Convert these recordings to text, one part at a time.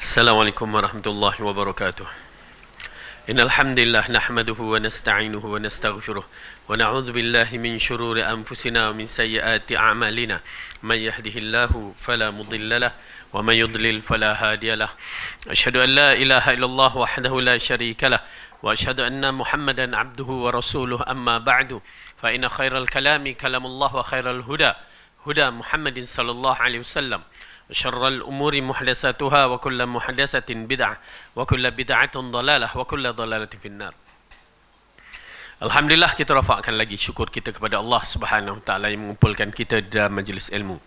Assalamualaikum warahmatullahi wabarakatuh. Innal hamdalillah nahmaduhu wa nasta'inuhu wa nastaghfiruh wa na'udzu billahi min shururi anfusina wa min sayyiati a'malina. May yahdihillahu fala mudilla lahu wa may yudlil fala hadiya lahu. Asyhadu an la ilaha illallah wahdahu la syarika lahu wa asyhadu anna Muhammadan 'abduhu wa rasuluhu amma ba'du. Fa inna khairal kalami kalamullah wa khairal huda huda Muhammadin sallallahu alaihi wasallam. شر الأمور محدثاتها وكل محدثة بدعة وكل بدعة ضلالة وكل ضلالة في النار. Alhamdulillah, kita rafakkan lagi syukur kita kepada Allah Subhanahu Wa Taala yang mengumpulkan kita dalam majlis ilmu.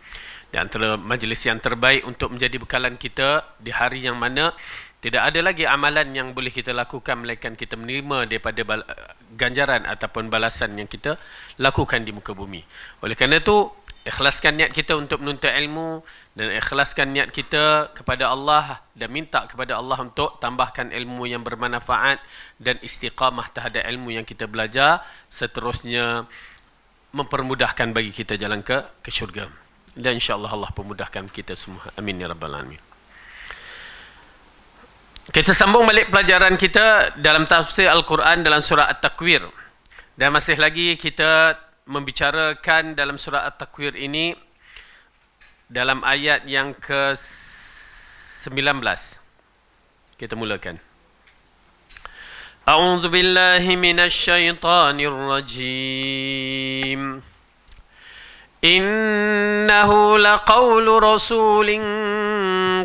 Di antara majlis yang terbaik untuk menjadi bekalan kita di hari yang mana tidak ada lagi amalan yang boleh kita lakukan melainkan kita menerima daripada ganjaran ataupun balasan yang kita lakukan di muka bumi. Oleh kerana itu, ikhlaskan niat kita untuk menuntut ilmu dan ikhlaskan niat kita kepada Allah dan minta kepada Allah untuk tambahkan ilmu yang bermanfaat dan istiqamah terhadap ilmu yang kita belajar, seterusnya mempermudahkan bagi kita jalan ke syurga. Dan insya-Allah Allah pemudahkan kita semua. Amin ya rabbal alamin. Kita sambung balik pelajaran kita dalam tafsir Al-Quran dalam surah At-Takwir. Dan masih lagi kita membicarakan dalam surah At-Takwir ini dalam ayat yang ke-19. Kita mulakan. A'udzu billahi minasy syaithanir rajim. Innahu laqaulu rasulin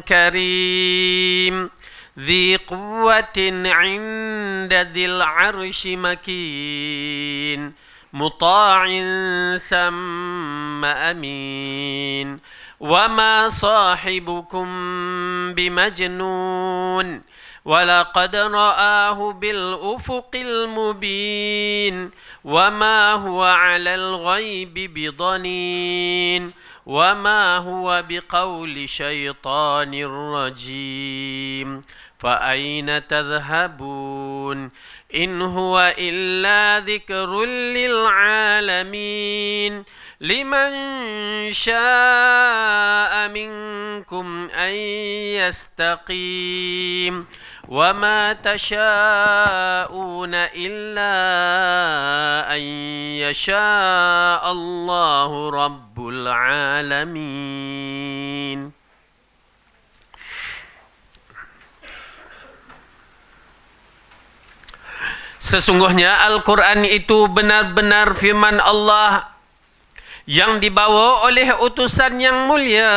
karim dzi quwwatin 'inda dzil 'arsy makin muta'in samma amin wa ma sahibukum bimajnun walaqad ra'ahu bil ufuqil mubin wa ma huwa 'alal ghaibi bidanin wa ma huwa biqauli syaitanir rajim fa aina tadhhabun in huwa illa dzikrul lil alamin liman syaa'a minkum an yastaqim wa ma tasyaa'una illa an yasha'a Allahu rabbul alamin. Sesungguhnya Al-Quran itu benar-benar firman Allah yang dibawa oleh utusan yang mulia,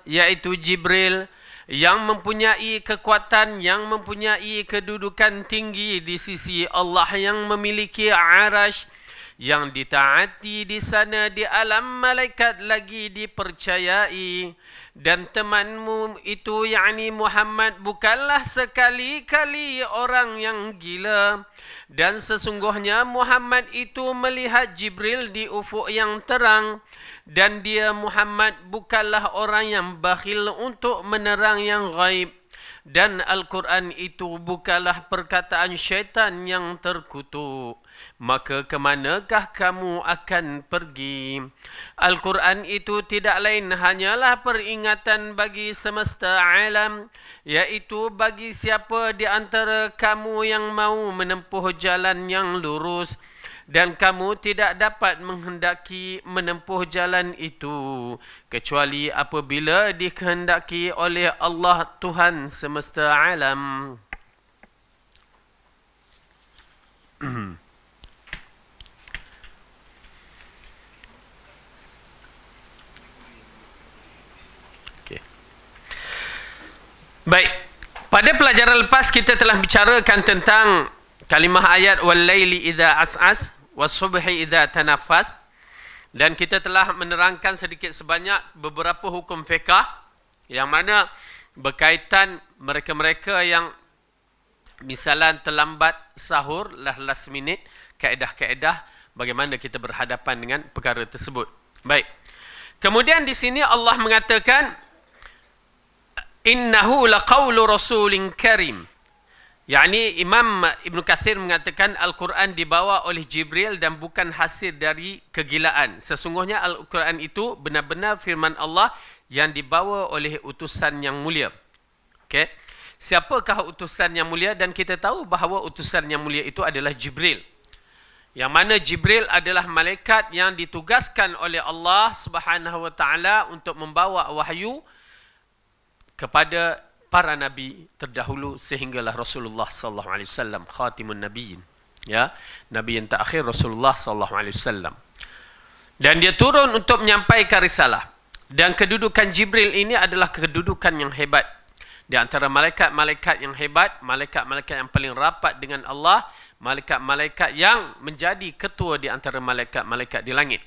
yaitu Jibril, yang mempunyai kekuatan, yang mempunyai kedudukan tinggi di sisi Allah, yang memiliki arash, yang ditaati di sana di alam malaikat lagi dipercayai. Dan temanmu itu, yakni Muhammad, bukanlah sekali-kali orang yang gila. Dan sesungguhnya Muhammad itu melihat Jibril di ufuk yang terang. Dan dia Muhammad bukanlah orang yang bakhil untuk menerang yang ghaib. Dan Al-Quran itu bukanlah perkataan syaitan yang terkutuk. Maka kemanakah kamu akan pergi? Al-Quran itu tidak lain hanyalah peringatan bagi semesta alam, yaitu bagi siapa di antara kamu yang mau menempuh jalan yang lurus. Dan kamu tidak dapat menghendaki menempuh jalan itu kecuali apabila dikehendaki oleh Allah Tuhan semesta alam. Baik, pada pelajaran lepas kita telah bicarakan tentang kalimah ayat wal laili idza as'as was subhi idza tanaffas, dan kita telah menerangkan sedikit sebanyak beberapa hukum fiqh yang mana berkaitan mereka-mereka yang misalan terlambat sahur last minute, kaedah-kaedah bagaimana kita berhadapan dengan perkara tersebut. Baik. Kemudian di sini Allah mengatakan innahu laqaulu rasulin karim. Yakni Imam Ibn Kathir mengatakan Al-Quran dibawa oleh Jibril dan bukan hasil dari kegilaan. Sesungguhnya Al-Quran itu benar-benar firman Allah yang dibawa oleh utusan yang mulia. Okay. siapakah utusan yang mulia, dan kita tahu bahawa utusan yang mulia itu adalah Jibril. Yang mana Jibril adalah malaikat yang ditugaskan oleh Allah Subhanahu wa taala untuk membawa wahyu kepada para nabi terdahulu sehinggalah Rasulullah sallallahu alaihi wasallam khatimun nabiyyin, ya, nabi yang terakhir Rasulullah sallallahu alaihi wasallam. Dan dia turun untuk menyampaikan risalah. Dan kedudukan Jibril ini adalah kedudukan yang hebat. Di antara malaikat-malaikat yang hebat, malaikat-malaikat yang paling rapat dengan Allah, malaikat-malaikat yang menjadi ketua di antara malaikat-malaikat di langit.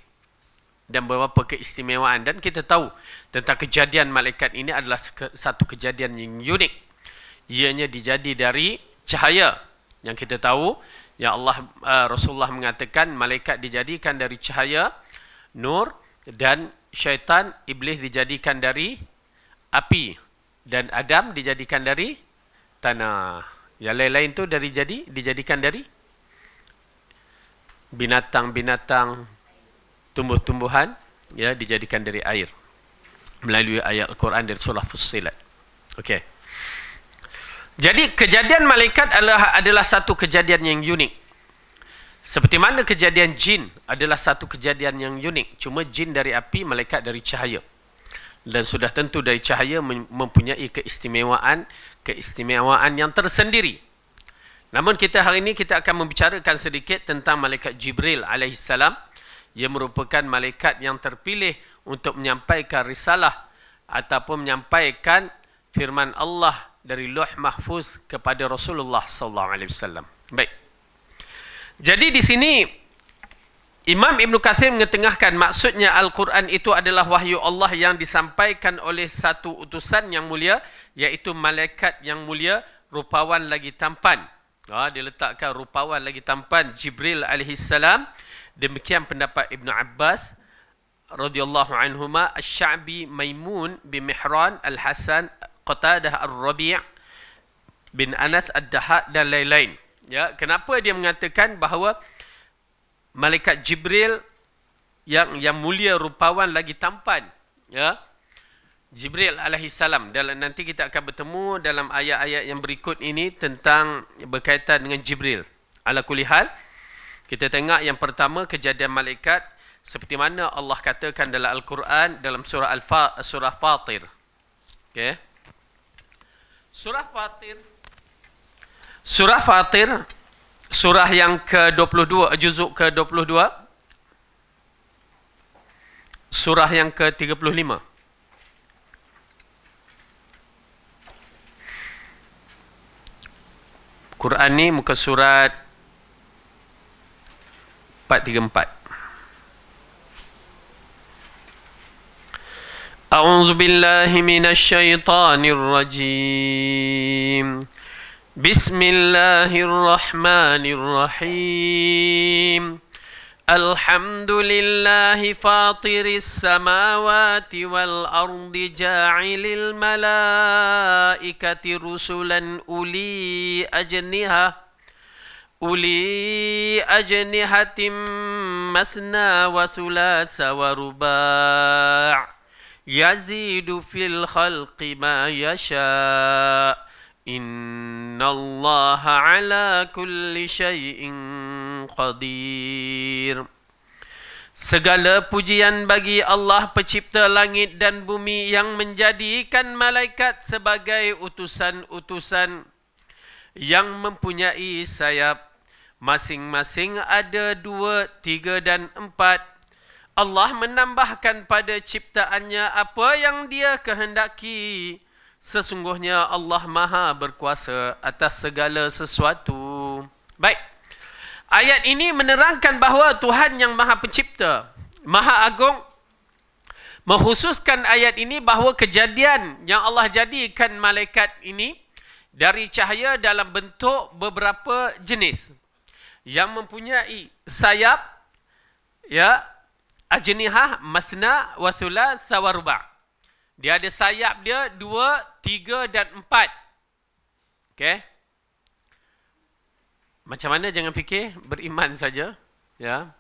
Dan beberapa keistimewaan. Dan kita tahu tentang kejadian malaikat ini adalah satu kejadian yang unik. Ianya dijadi dari cahaya. Yang kita tahu, ya Allah, Rasulullah mengatakan malaikat dijadikan dari cahaya, nur, dan syaitan, iblis dijadikan dari api, dan Adam dijadikan dari tanah. Yang lain-lain tu dijadikan dari binatang-binatang, tumbuh-tumbuhan, ya, dijadikan dari air melalui ayat Al-Quran dari surah Fussilat. Okey. Jadi kejadian malaikat adalah satu kejadian yang unik. Seperti mana kejadian jin adalah satu kejadian yang unik. Cuma jin dari api, malaikat dari cahaya. Dan sudah tentu dari cahaya mempunyai keistimewaan yang tersendiri. Namun hari ini kita akan membicarakan sedikit tentang malaikat Jibril alaihissalam. Ia merupakan malaikat yang terpilih untuk menyampaikan risalah ataupun menyampaikan firman Allah dari Lauh Mahfuz kepada Rasulullah sallallahu alaihi wasallam. Baik. Jadi di sini Imam Ibn Kathir mengetengahkan maksudnya Al-Quran itu adalah wahyu Allah yang disampaikan oleh satu utusan yang mulia, iaitu malaikat yang mulia, rupawan lagi tampan. Dia letakkan rupawan lagi tampan, Jibril alaihissalam. Demikian pendapat Ibn Abbas radhiyallahu anhuma, Asy-Sya'bi, Maimun bin Mihran, Al-Hasan, Qatadah Ar-Rabi' bin Anas Ad-Dahhak dan lain-lain. Ya, kenapa dia mengatakan bahawa malaikat Jibril yang mulia, rupawan lagi tampan, ya, Jibril alaihissalam. Dan nanti kita akan bertemu dalam ayat-ayat yang berikut ini tentang berkaitan dengan Jibril. Ala kulli hal, kita tengok yang pertama kejadian malaikat seperti mana Allah katakan dalam Al-Quran dalam surah Fatir. Okey. Surah Fatir, surah yang ke-22, juzuk ke-22, surah yang ke-35. Quran ni muka surat 434. A'udzu billahi minasy syaithanir rajim. Bismillahirrahmanirrahim. Alhamdulillahi fatiris samawati wal ardi ja'ilil malaikati rusulan uli ajnihatim masna wa thulatha wa ruba' yazidu fil khalqi ma yasha'. Innallaha ala kulli syai'in qadir. Segala pujian bagi Allah pencipta langit dan bumi yang menjadikan malaikat sebagai utusan-utusan yang mempunyai sayap. Masing-masing ada 2, 3 dan 4. Allah menambahkan pada ciptaannya apa yang Dia kehendaki. Sesungguhnya Allah Maha berkuasa atas segala sesuatu. Baik. Ayat ini menerangkan bahawa Tuhan yang Maha Pencipta, Maha Agung, mengkhususkan ayat ini bahawa kejadian yang Allah jadikan malaikat ini dari cahaya dalam bentuk beberapa jenis yang mempunyai sayap, ya, ajnihah, masna, wa thulatha wa ruba'. Dia ada sayap dia 2, 3 dan 4. Okey. Macam mana, jangan fikir, beriman saja, ya.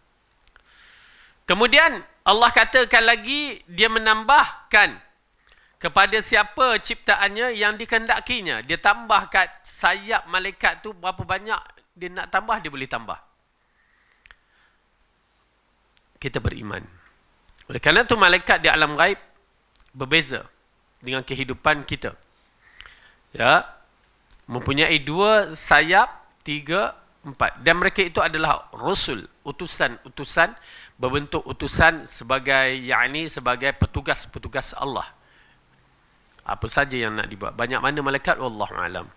Kemudian Allah katakan lagi, dia menambahkan kepada siapa ciptaannya yang dikehendakinya. Dia tambah kat sayap malaikat tu berapa banyak dia nak tambah, dia boleh tambah. Kita beriman. Oleh kerana tu malaikat di alam ghaib berbeza dengan kehidupan kita. Ya, mempunyai 2 sayap, 3, 4. Dan mereka itu adalah rasul, utusan-utusan, berbentuk utusan sebagai sebagai petugas-petugas Allah. Apa saja yang nak dibuat. Banyak mana malaikat, wallahu alam.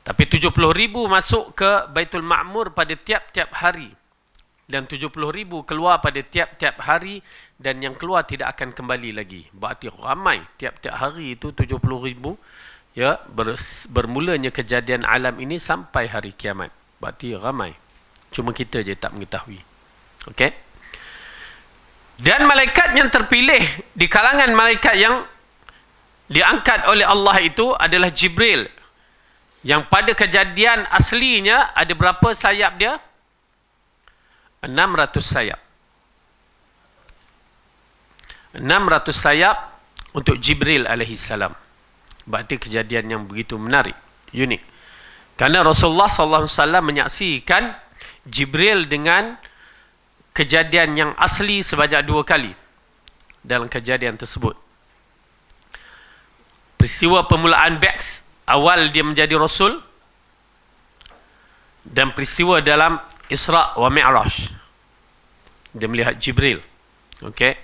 Tapi 70,000 masuk ke Baitul Ma'mur pada tiap-tiap hari. Dan 70,000 keluar pada tiap-tiap hari, dan yang keluar tidak akan kembali lagi. Berarti ramai tiap-tiap hari itu 70,000, ya, bermulanya kejadian alam ini sampai hari kiamat. Berarti ramai. Cuma kita je tak mengetahui. Okey. Dan malaikat yang terpilih di kalangan malaikat yang diangkat oleh Allah itu adalah Jibril. Yang pada kejadian aslinya ada berapa sayap dia? 600 sayap. 600 sayap untuk Jibril alaihissalam. Berarti kejadian yang begitu menarik, unik. Karena Rasulullah SAW menyaksikan Jibril dengan kejadian yang asli sebanyak 2 kali dalam kejadian tersebut. Peristiwa permulaan Ba'ts, awal dia menjadi Rasul, dan peristiwa dalam Isra' wa Mi'raj, dia melihat Jibril. Okey.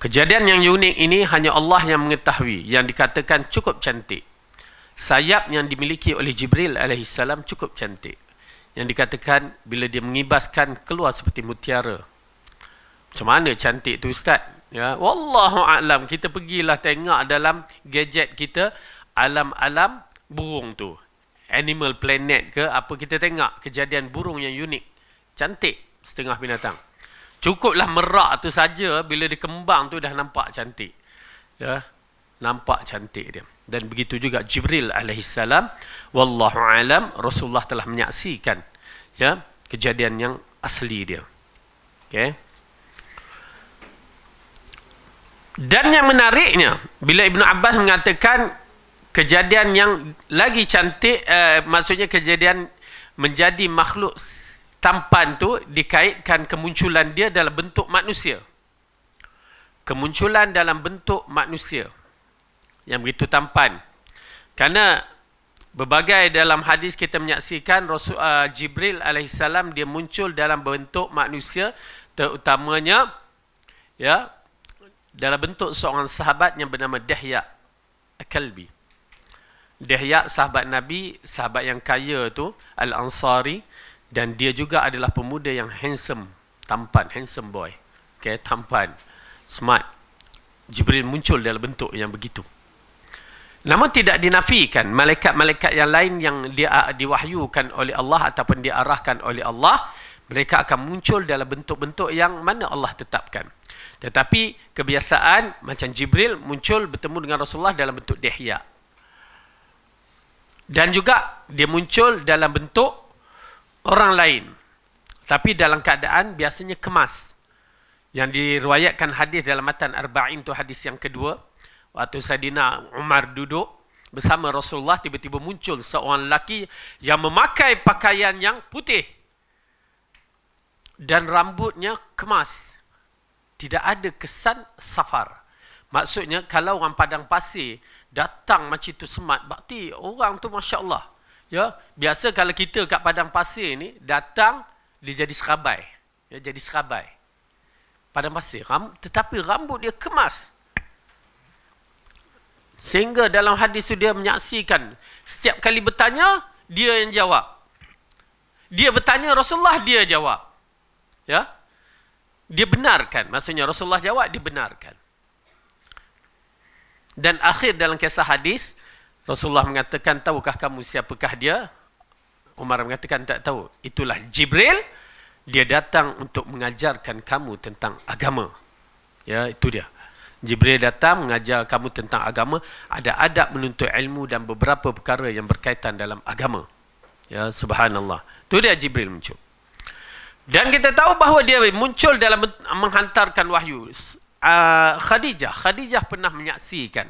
Kejadian yang unik ini hanya Allah yang mengetahui, yang dikatakan cukup cantik. Sayap yang dimiliki oleh Jibril alaihissalam cukup cantik. Yang dikatakan bila dia mengibaskan keluar seperti mutiara. Macam mana cantik tu Ustaz? Ya, wallahu a'lam. Kita pergilah tengok dalam gadget kita alam-alam burung tu. Animal Planet ke apa, kita tengok kejadian burung yang unik. Cantik setengah binatang. Cukuplah merak tu saja, bila dia kembang tu dah nampak cantik. Ya, nampak cantik dia. Dan begitu juga Jibril alaihissalam, wallahu alam, Rasulullah telah menyaksikan, ya, kejadian yang asli dia. Okey. Dan yang menariknya, bila Ibnu Abbas mengatakan kejadian yang lagi cantik, maksudnya kejadian menjadi makhluk tampan tu dikaitkan kemunculan dia dalam bentuk manusia. Kemunculan dalam bentuk manusia yang begitu tampan. Kerana berbagai dalam hadis kita menyaksikan Jibril alaihissalam dia muncul dalam bentuk manusia, terutamanya, ya, dalam bentuk seorang sahabat yang bernama Dihya Al-Kalbi. Dihya sahabat Nabi, sahabat yang kaya tu, Al-Ansari, dan dia juga adalah pemuda yang handsome, tampan, handsome boy. Okay, tampan, smart. Jibril muncul dalam bentuk yang begitu. Namun tidak dinafikan malaikat-malaikat yang lain yang dia diwahyukan oleh Allah ataupun diarahkan oleh Allah, mereka akan muncul dalam bentuk-bentuk yang mana Allah tetapkan. Tetapi kebiasaan macam Jibril muncul bertemu dengan Rasulullah dalam bentuk Dihya. Dan juga dia muncul dalam bentuk orang lain, tapi dalam keadaan biasanya kemas. Yang diriwayatkan hadis dalam matan Arba'in tu, hadis yang kedua, waktu Saidina Umar duduk bersama Rasulullah, tiba-tiba muncul seorang lelaki yang memakai pakaian yang putih dan rambutnya kemas. Tidak ada kesan safar. Maksudnya kalau orang padang pasir datang macam itu semat, berarti orang tu Masya Allah. Ya, biasa kalau kita kat padang pasir ni datang, dia jadi serabai. Ya, jadi serabai. Padang pasir. Tetapi rambut dia kemas. Sehingga dalam hadis itu dia menyaksikan, setiap kali bertanya, dia yang jawab. Dia bertanya Rasulullah, dia jawab. Ya, dia benarkan. Maksudnya Rasulullah jawab, dia benarkan. Dan akhir dalam kisah hadis, Rasulullah mengatakan, tahukah kamu siapakah dia? Umar mengatakan, tak tahu. Itulah Jibril. Dia datang untuk mengajarkan kamu tentang agama. Ya, itu dia. Jibril datang mengajar kamu tentang agama. Ada adab menuntut ilmu dan beberapa perkara yang berkaitan dalam agama. Ya, subhanallah. Itu dia Jibril muncul. Dan kita tahu bahawa dia muncul dalam menghantarkan wahyu. Khadijah pernah menyaksikan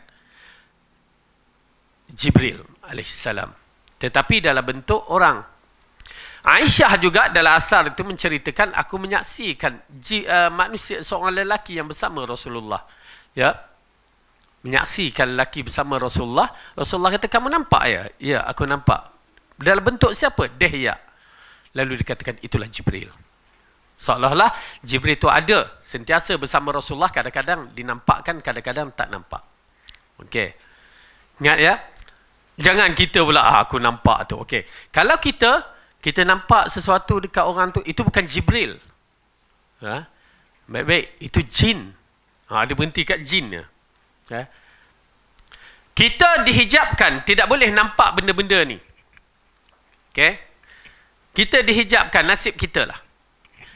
Jibril alaihissalam, tetapi dalam bentuk orang. Aisyah juga dalam asar itu menceritakan, aku menyaksikan manusia, seorang lelaki yang bersama Rasulullah. Ya, menyaksikan lelaki bersama Rasulullah. Rasulullah kata, kamu nampak ya? Ya, aku nampak. Dalam bentuk siapa? Dihya. Lalu dikatakan, itulah Jibril. Seolah-olah Jibril itu ada, sentiasa bersama Rasulullah, kadang-kadang dinampakkan, kadang-kadang tak nampak. Okey. Ingat ya? Jangan kita pula, aku nampak tu. Okey. Kalau kita nampak sesuatu dekat orang tu, itu bukan Jibril. Ha? Baik-baik, itu jin. Dia berhenti kat jin. Ha? Kita dihijabkan, tidak boleh nampak benda-benda ni. Okey? Kita dihijabkan, nasib kita lah.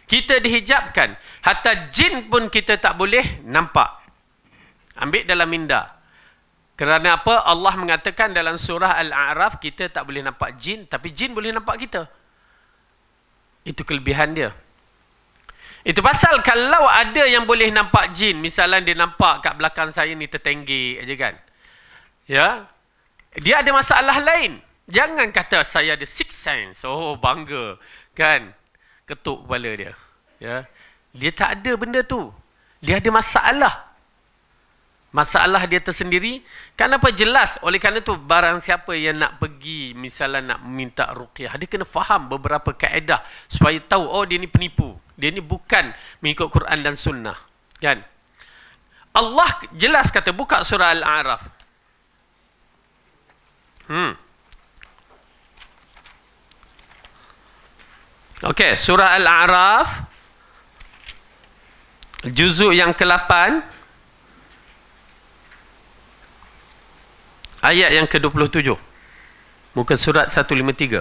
Kita dihijabkan, hatta jin pun kita tak boleh nampak. Ambil dalam minda. Kerana apa? Allah mengatakan dalam surah Al-A'raf, kita tak boleh nampak jin, tapi jin boleh nampak kita. Itu kelebihan dia. Itu pasal kalau ada yang boleh nampak jin, misalnya dia nampak kat belakang saya ni tertenggik aja kan. Ya. Dia ada masalah lain. Jangan kata saya ada sixth sense. Oh, bangga. Kan? Ketuk kepala dia. Ya. Dia tak ada benda tu. Dia ada masalah. Masalah dia tersendiri. Kenapa? Jelas. Oleh kerana tu, barang siapa yang nak pergi, misalnya nak minta ruqyah, dia kena faham beberapa kaedah supaya tahu, oh dia ni penipu. Dia ni bukan mengikut Quran dan Sunnah. Kan? Allah jelas kata, buka surah Al-A'raf. Okey, surah Al-A'raf, juzuk yang ke-8, ayat yang ke-27. Muka surat 153.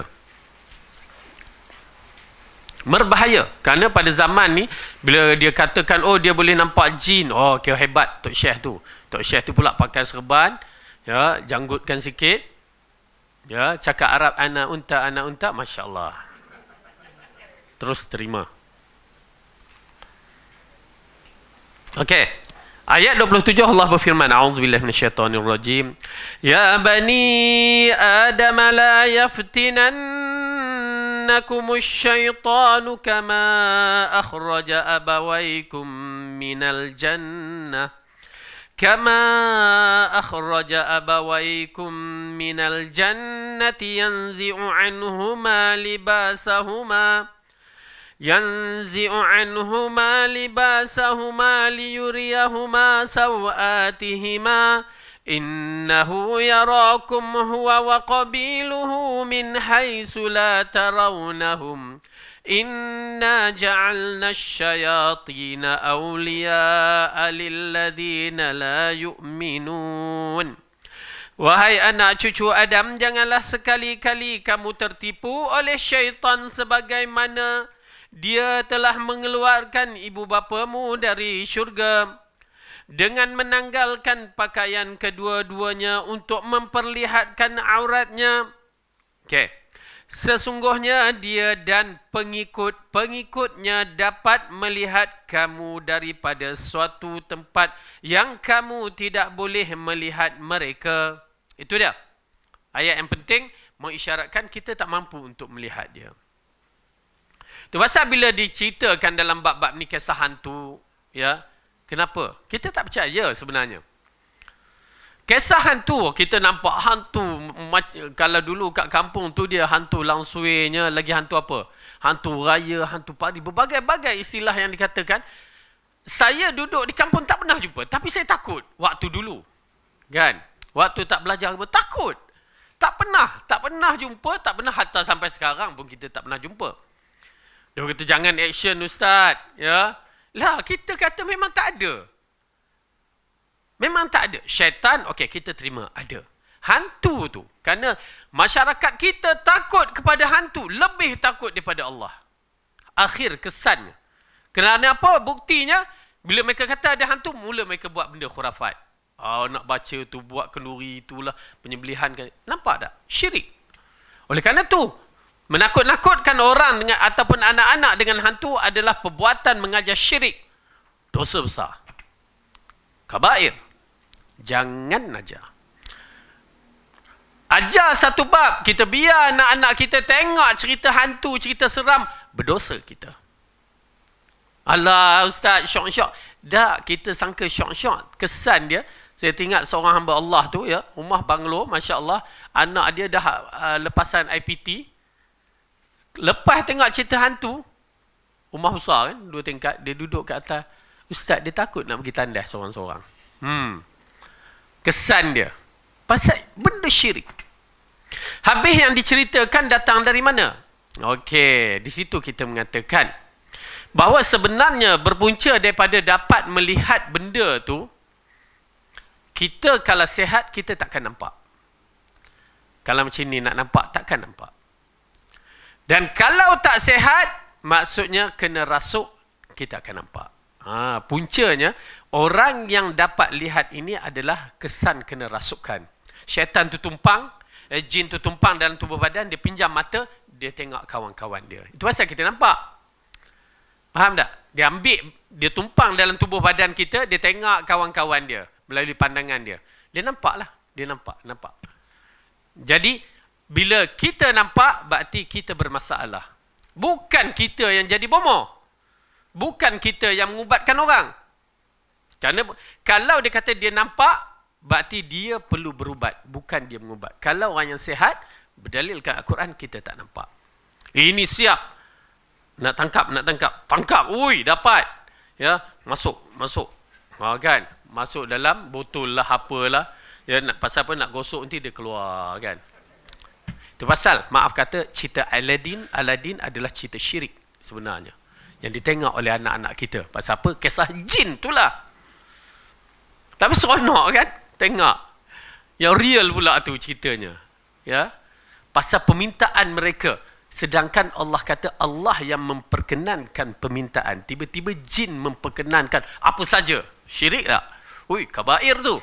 Berbahaya. Kerana pada zaman ni, bila dia katakan, oh dia boleh nampak jin. Oh, kira hebat Tok Syekh tu. Tok Syekh tu pula pakai serban. Ya, janggutkan sikit. Ya, cakap Arab, ana unta. Masya Allah. Terus terima. Okey. Ayat 27 Allah berfirman, a'udzubillahi minasyaitonirrajim. Ya bani Adam la yaftinannakumus syaitanu kama akhraja abawaykum minal jannah. كما أخرج أبويكم من الجنة ينزع عنهما لباسهما ليريهما سوآتهما إنه يراكم هو وقبيله من حيث لا ترونهم إنا جعلنا الشياطين أولياء للذين لا يؤمنون. Wahai anak cucu Adam, janganlah sekali-kali kamu tertipu oleh syaitan sebagaimana dia telah mengeluarkan ibu bapamu dari syurga dengan menanggalkan pakaian kedua-duanya untuk memperlihatkan auratnya. Okey. Sesungguhnya dia dan pengikut-pengikutnya dapat melihat kamu daripada suatu tempat yang kamu tidak boleh melihat mereka. Itu dia. Ayat yang penting mengisyaratkan kita tak mampu untuk melihat dia. Itu pasal bila diceritakan dalam bab-bab ni kisah hantu, ya. Kenapa? Kita tak percaya sebenarnya. Kisah hantu, kita nampak hantu. Kalau dulu kat kampung tu dia hantu langsuinya, lagi hantu apa? Hantu raya, hantu padi, berbagai-bagai istilah yang dikatakan. Saya duduk di kampung tak pernah jumpa, tapi saya takut waktu dulu. Kan? Waktu tak belajar, takut. Tak pernah jumpa, tak pernah, hatta sampai sekarang pun kita tak pernah jumpa. Dia kata jangan action ustaz, ya. Lah, kita kata memang tak ada. Memang tak ada. Syaitan, okey, kita terima ada. Hantu tu. Kerana masyarakat kita takut kepada hantu. Lebih takut daripada Allah. Akhir kesannya. Kerana apa? Buktinya, bila mereka kata ada hantu, mula mereka buat benda khurafat. Nak baca tu, buat kenduri itulah, penyembelihan. Nampak tak? Syirik. Oleh kerana tu, menakut-nakutkan orang dengan ataupun anak-anak dengan hantu adalah perbuatan mengajar syirik. Dosa besar. kabair. Jangan ajar. Ajar satu bab, kita biar anak-anak kita tengok cerita hantu, cerita seram, berdosa kita. Alah ustaz, syok-syok. Dah, kita sangka syok-syok. Kesan dia, saya tengok seorang hamba Allah tu, ya, rumah banglo, Masya Allah, anak dia dah lepasan IPT. Lepas tengok cerita hantu, rumah besar kan, 2 tingkat, dia duduk kat atas. Ustaz, dia takut nak pergi tandas seorang-seorang. Kesan dia. Pasal benda syirik. Habis yang diceritakan datang dari mana? Okey, di situ kita mengatakan bahawa sebenarnya berpunca daripada dapat melihat benda tu. Kita kalau sihat, kita takkan nampak. Kalau macam ni nak nampak, takkan nampak. Dan kalau tak sihat, maksudnya kena rasuk, kita akan nampak. Puncanya, orang yang dapat lihat ini adalah kesan kena rasukan. Syaitan tu tumpang, jin tu tumpang dalam tubuh badan, dia pinjam mata, dia tengok kawan-kawan dia. Itu pasal kita nampak. Faham tak? Dia ambil, dia tumpang dalam tubuh badan kita, dia tengok kawan-kawan dia melalui pandangan dia. Dia nampak lah. Dia nampak. Jadi, bila kita nampak, berarti kita bermasalah. Bukan kita yang jadi bomoh. Bukan kita yang mengubatkan orang. Kerana kalau dia kata dia nampak, berarti dia perlu berubat, bukan dia mengubat. Kalau orang yang sihat, berdalilkan Al-Quran, kita tak nampak. Ini siap. Nak tangkap. Ui, dapat. Ya, masuk. Kan? Masuk dalam botol lah, apalah. Ya, pasal apa nak gosok nanti dia keluar, kan? Itu pasal, maaf kata, cerita Aladdin adalah cerita syirik sebenarnya. Yang ditengok oleh anak-anak kita. Pasal apa? Kisah jin itulah. Tapi seronok kan? Tengok. Yang real pula tu ceritanya. Ya. Pasal permintaan mereka. Sedangkan Allah kata Allah yang memperkenankan permintaan. Tiba-tiba jin memperkenankan apa saja. Syirik tak? Ui, kabair tu.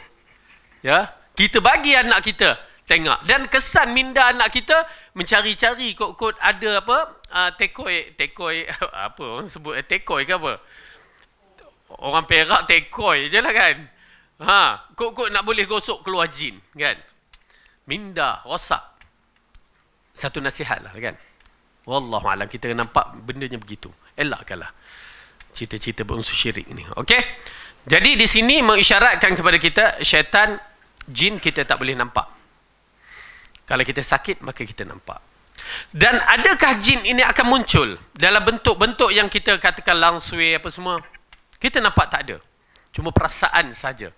Ya. Kita bagi anak kita tengok. Dan kesan minda anak kita mencari-cari kot-kot ada apa? Tekoi apa orang sebut? Tekoi ke apa? Orang Perak tekoi je lah kan. Kok nak boleh gosok keluar jin, kan? Minda, rosak. Satu nasihat lah, kan? Wallahualam, kita nampak bendanya begitu. Elakkanlah cerita-cerita berunsur syirik ni. Okey? Jadi di sini mengisyaratkan kepada kita, syaitan, jin kita tak boleh nampak. Kalau kita sakit, maka kita nampak. Dan adakah jin ini akan muncul dalam bentuk-bentuk yang kita katakan langsui apa semua? Kita nampak tak ada. Cuma perasaan saja.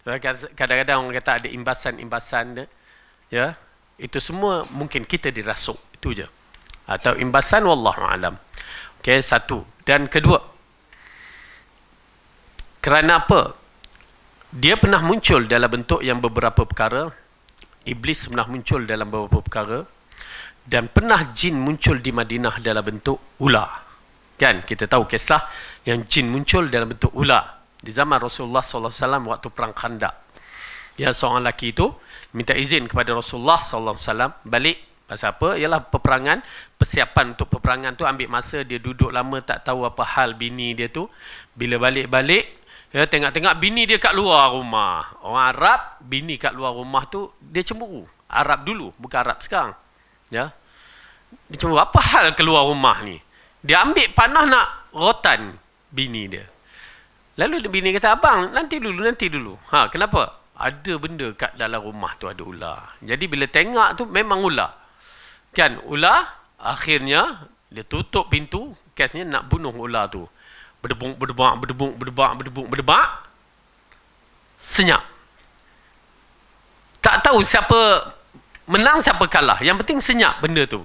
Kadang-kadang orang kata ada imbasan-imbasan, ya, itu semua mungkin kita dirasuk, itu je. Atau imbasan, wallahu alam. Okey, satu. Dan kedua, kerana apa? Dia pernah muncul dalam bentuk yang beberapa perkara. Iblis pernah muncul dalam beberapa perkara. Dan pernah jin muncul di Madinah dalam bentuk ular. Kan? Kita tahu kisah yang jin muncul dalam bentuk ular. Di zaman Rasulullah SAW waktu perang Khandaq. Ya, seorang lelaki itu minta izin kepada Rasulullah SAW balik. Pasal apa? Ialah peperangan. Persiapan untuk peperangan tu ambil masa. Dia duduk lama tak tahu apa hal bini dia tu. Bila balik-balik, ya, tengok-tengok bini dia kat luar rumah. Orang Arab, bini kat luar rumah tu, dia cemburu. Arab dulu, bukan Arab sekarang. Ya. Dia cemburu. Apa hal keluar rumah ni? Dia ambil panah nak rotan bini dia. Lalu bini kata, abang, nanti dulu. Kenapa? Ada benda kat dalam rumah tu, ada ular. Jadi bila tengok tu, memang ular. Kan, ular, akhirnya, dia tutup pintu, kesnya nak bunuh ular tu. Berdebak. Senyap. Tak tahu siapa menang, siapa kalah. Yang penting senyap benda tu.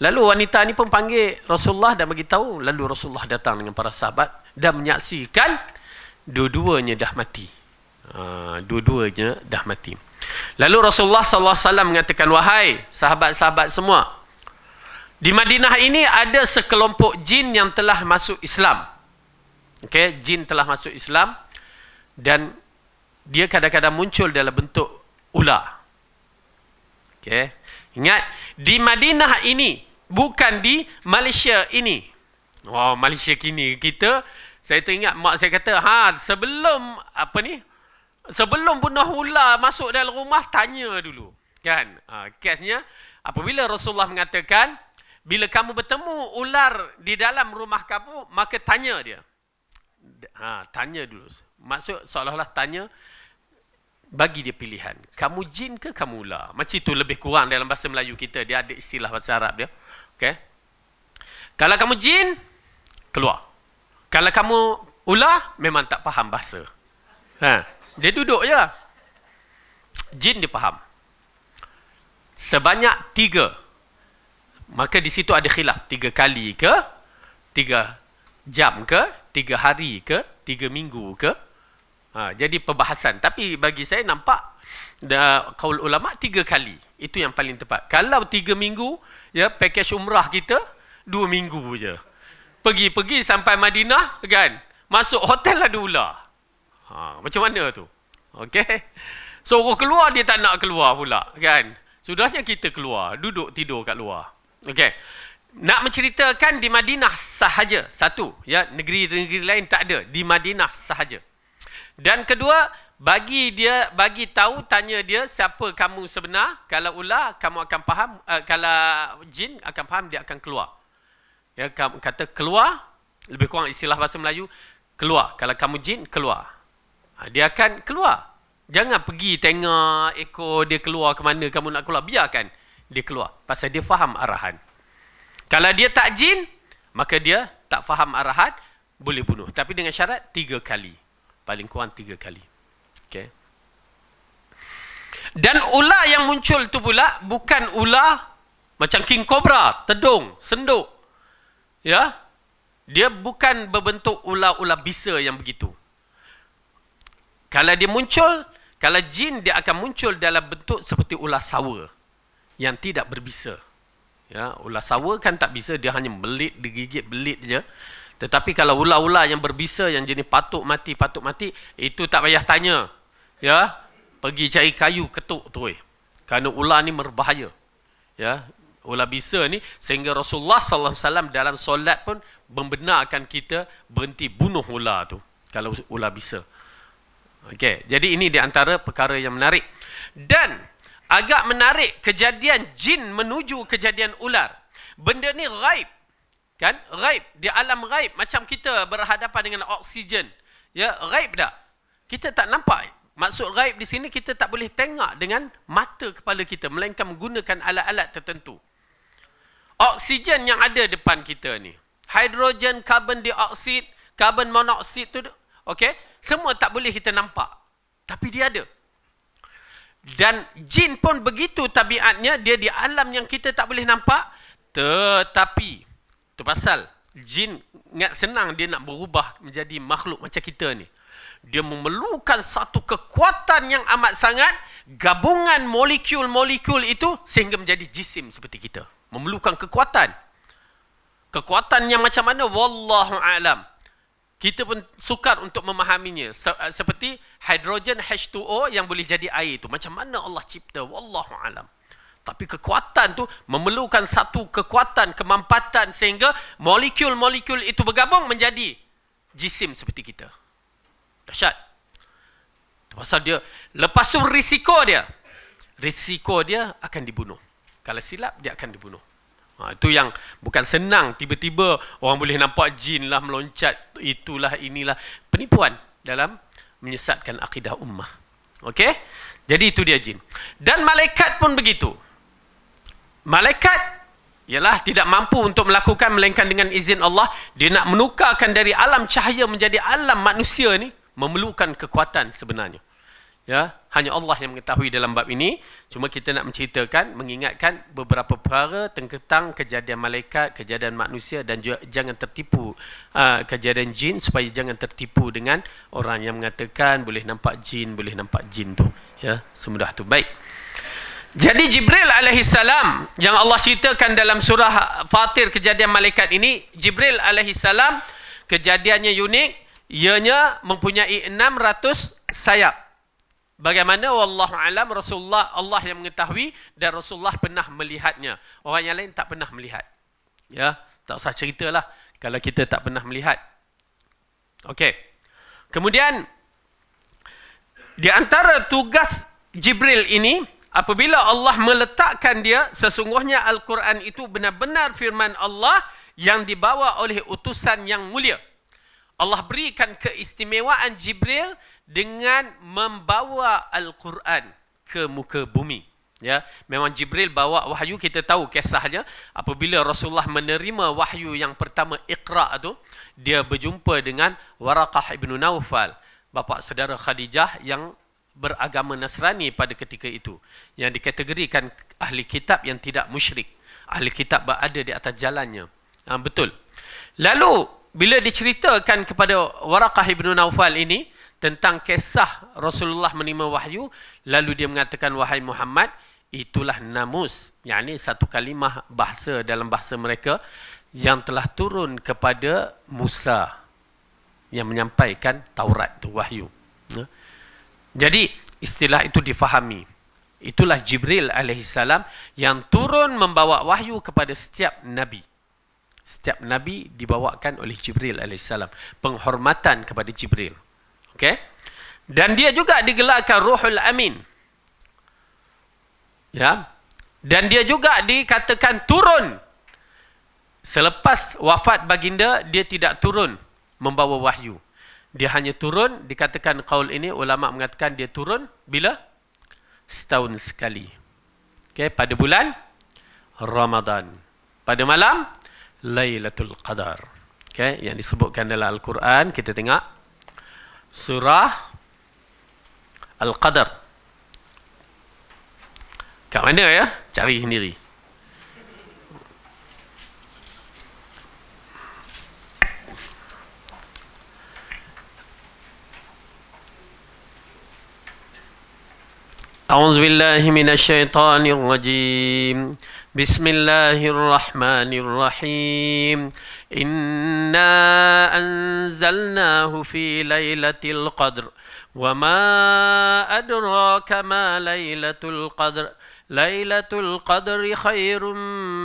Lalu wanita ni pun panggil Rasulullah dan bagi tahu. Lalu Rasulullah datang dengan para sahabat dan menyaksikan dua-duanya dah mati. Dua-duanya dah mati. Lalu Rasulullah SAW mengatakan, wahai sahabat-sahabat semua, di Madinah ini ada sekelompok jin yang telah masuk Islam. Okey, jin telah masuk Islam dan dia kadang-kadang muncul dalam bentuk ular. Okey, ingat, di Madinah ini, bukan di Malaysia ini. Oh, Malaysia kini kita, saya teringat mak saya kata, sebelum apa ni, Sebelum bunuh ular masuk dalam rumah, tanya dulu. Kan? Kesnya, apabila Rasulullah mengatakan, bila kamu bertemu ular di dalam rumah kamu, maka tanya dia. Tanya dulu. Maksud seolah-olah tanya, bagi dia pilihan. Kamu jin ke kamu ular? Macam itu lebih kurang dalam bahasa Melayu kita. Dia ada istilah bahasa Arab dia. Okay? Kalau kamu jin, keluar. Kalau kamu ular, memang tak faham bahasa. Dia duduk je. Jin dia faham. Sebanyak 3. Maka di situ ada khilaf. 3 kali ke? 3 jam ke? 3 hari ke? 3 minggu ke? Jadi perbahasan. Tapi bagi saya nampak kaul ulama 3 kali. Itu yang paling tepat. Kalau 3 minggu, ya, pakej umrah kita 2 minggu je. Pergi sampai Madinah, kan? Masuk hotel ada ular. Macam mana tu? Okey. Suruh keluar, dia tak nak keluar pula, kan? Sudahnya kita keluar, duduk tidur kat luar. Okey. Nak menceritakan di Madinah sahaja. Satu, ya, negeri-negeri lain tak ada. Di Madinah sahaja. Dan kedua, bagi tahu, tanya dia siapa kamu sebenar. Kalau ular, kamu akan faham. Kalau jin akan faham, dia akan keluar. Ya, kata keluar, lebih kurang istilah bahasa Melayu, keluar. Kalau kamu jin, keluar. Dia akan keluar. Jangan pergi tengok ekor dia keluar ke mana, kamu nak keluar. Biarkan dia keluar. Pasal dia faham arahan. Kalau dia tak jin, maka dia tak faham arahan, boleh bunuh. Tapi dengan syarat 3 kali. Paling kurang 3 kali. Okay. Dan ular yang muncul tu pula bukan ular macam king cobra, tedung, senduk. Ya. Dia bukan berbentuk ular-ular bisa yang begitu. Kalau dia muncul, kalau jin, dia akan muncul dalam bentuk seperti ular sawa yang tidak berbisa. Ya, ular sawa kan tak bisa, dia hanya belit, digigit belit je. Tetapi kalau ular-ular yang berbisa, yang jenis patuk mati, itu tak payah tanya. Ya, pergi cari kayu, ketuk tu. Kerana ular ni berbahaya. Ya, ular bisa ni, sehingga Rasulullah SAW dalam solat pun membenarkan kita berhenti bunuh ular tu. Kalau ular bisa. Okey, jadi ini di antara perkara yang menarik. Dan agak menarik kejadian jin menuju kejadian ular. Benda ni ghaib. Kan? Ghaib. Di alam ghaib. Macam kita berhadapan dengan oksigen. Ya, ghaib tak? Kita tak nampak. Maksud ghaib di sini, kita tak boleh tengok dengan mata kepala kita. Melainkan menggunakan alat-alat tertentu. Oksigen yang ada depan kita ni. Hidrogen, karbon dioksida, karbon monoksida tu. Okey? Semua tak boleh kita nampak. Tapi dia ada. Dan jin pun begitu tabiatnya. Dia di alam yang kita tak boleh nampak. Tetapi itu pasal jin senang dia nak berubah menjadi makhluk macam kita ni. Dia memerlukan satu kekuatan yang amat sangat, gabungan molekul-molekul itu sehingga menjadi jisim seperti kita. Memerlukan kekuatan. Kekuatan yang macam mana? Wallahu a'lam. Kita pun sukar untuk memahaminya. Seperti hidrogen H2O yang boleh jadi air itu. Macam mana Allah cipta? Wallahu a'lam. Tapi kekuatan tu memerlukan satu kekuatan, kemampatan sehingga molekul-molekul itu bergabung menjadi jisim seperti kita. Dahsyat. Pasal dia, lepas tu risiko dia akan dibunuh. Kalau silap, dia akan dibunuh. Itu yang bukan senang. Tiba-tiba orang boleh nampak jin lah meloncat, itulah inilah. Penipuan dalam menyesatkan akidah ummah. Okey? Jadi itu dia jin. Dan malaikat pun begitu. Malaikat ialah tidak mampu untuk melakukan melainkan dengan izin Allah. Dia nak menukarkan dari alam cahaya menjadi alam manusia ni, memerlukan kekuatan sebenarnya. Ya, hanya Allah yang mengetahui dalam bab ini. Cuma kita nak menceritakan, mengingatkan beberapa perkara tentang kejadian malaikat, kejadian manusia, dan juga jangan tertipu kejadian jin, supaya jangan tertipu dengan orang yang mengatakan boleh nampak jin tu. Ya, semudah tu. Baik. Jadi Jibril alaihissalam yang Allah ceritakan dalam surah Fatir, kejadian malaikat ini, Jibril alaihissalam kejadiannya unik, ianya mempunyai 600 sayap. Bagaimana? Wallahu alam, Rasulullah, Allah yang mengetahui, dan Rasulullah pernah melihatnya. Orang yang lain tak pernah melihat. Ya, tak usah ceritalah kalau kita tak pernah melihat. Okey. Kemudian Di antara tugas Jibril ini, apabila Allah meletakkan dia, sesungguhnya Al-Quran itu benar-benar firman Allah yang dibawa oleh utusan yang mulia. Allah berikan keistimewaan Jibril dengan membawa Al-Quran ke muka bumi. Ya, memang Jibril bawa wahyu, kita tahu kisahnya. Apabila Rasulullah menerima wahyu yang pertama Iqra tu, dia berjumpa dengan Waraqah ibn Naufal, bapa saudara Khadijah yang beragama Nasrani pada ketika itu, yang dikategorikan ahli kitab yang tidak musyrik. Ahli kitab berada di atas jalannya. Betul. Lalu bila diceritakan kepada Waraqah ibn Naufal ini tentang kisah Rasulullah menerima wahyu, lalu dia mengatakan, wahai Muhammad, itulah namus, yakni satu kalimah bahasa dalam bahasa mereka yang telah turun kepada Musa yang menyampaikan Taurat itu, wahyu. Jadi istilah itu difahami. Itulah Jibril alaihissalam yang turun membawa wahyu kepada setiap nabi. Setiap nabi dibawakan oleh Jibril alaihissalam. Penghormatan kepada Jibril. Okey? Dan dia juga digelarkan Ruhul Amin. Ya. Dan dia juga dikatakan turun. Selepas wafat baginda, dia tidak turun membawa wahyu. Dia hanya turun, dikatakan qaul ini, ulama mengatakan dia turun bila? Setahun sekali. Okay, pada bulan Ramadan. Pada malam Lailatul Qadar. Okay, yang disebutkan dalam Al-Quran, kita tengok surah Al-Qadar. Kat mana ya? Cari sendiri. أعوذ بالله من الشيطان الرجيم بسم الله الرحمن الرحيم إنا أنزلناه في ليلة القدر وما أدراك ما ليلة القدر ليلة القدر خير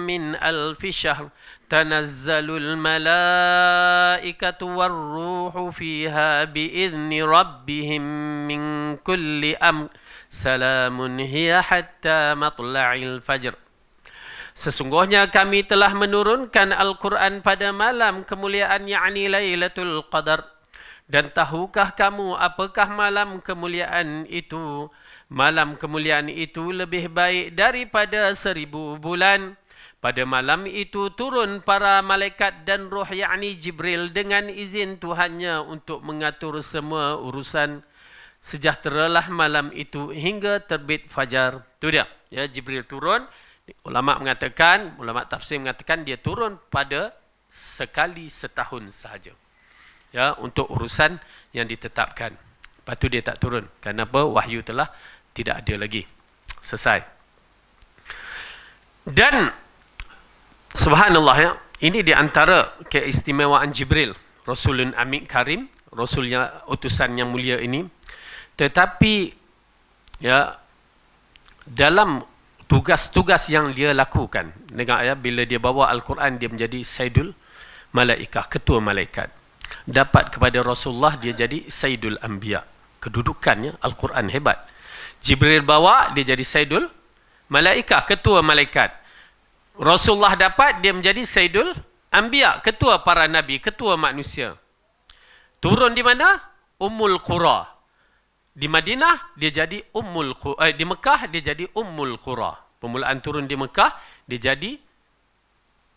من ألف شهر تنزل الملائكة والروح فيها بإذن ربهم من كل أمر Salamun hiya hatta matla'il fajr. Sesungguhnya kami telah menurunkan Al-Quran pada malam kemuliaan, yakni Lailatul Qadar. Dan tahukah kamu apakah malam kemuliaan itu? Malam kemuliaan itu lebih baik daripada 1000 bulan. Pada malam itu turun para malaikat dan roh, yakni Jibril, dengan izin Tuhannya untuk mengatur semua urusan. Sejahteralah malam itu hingga terbit fajar. Itu dia. Ya, Jibril turun. Ulama mengatakan, ulama tafsir mengatakan dia turun pada sekali setahun sahaja. Ya, untuk urusan yang ditetapkan. Lepas tu dia tak turun. Kenapa? Wahyu telah tidak ada lagi. Selesai. Dan subhanallah ya, ini di antara keistimewaan Jibril, Rasulun Amin Karim, Rasul yang utusan yang mulia ini. Tetapi ya, dalam tugas-tugas yang dia lakukan, dengar ya, bila dia bawa Al-Quran, dia menjadi Sayyidul Malaikah, ketua malaikat. Dapat kepada Rasulullah, dia jadi Sayyidul Anbiya. Kedudukannya Al-Quran hebat. Jibril bawa, dia jadi Sayyidul Malaikah, ketua malaikat. Rasulullah dapat, dia menjadi Sayyidul Anbiya, ketua para nabi, ketua manusia. Turun di mana? Ummul Qura. Di Madinah dia jadi di Mekah dia jadi Ummul Qura. Permulaan turun di Mekah, dia jadi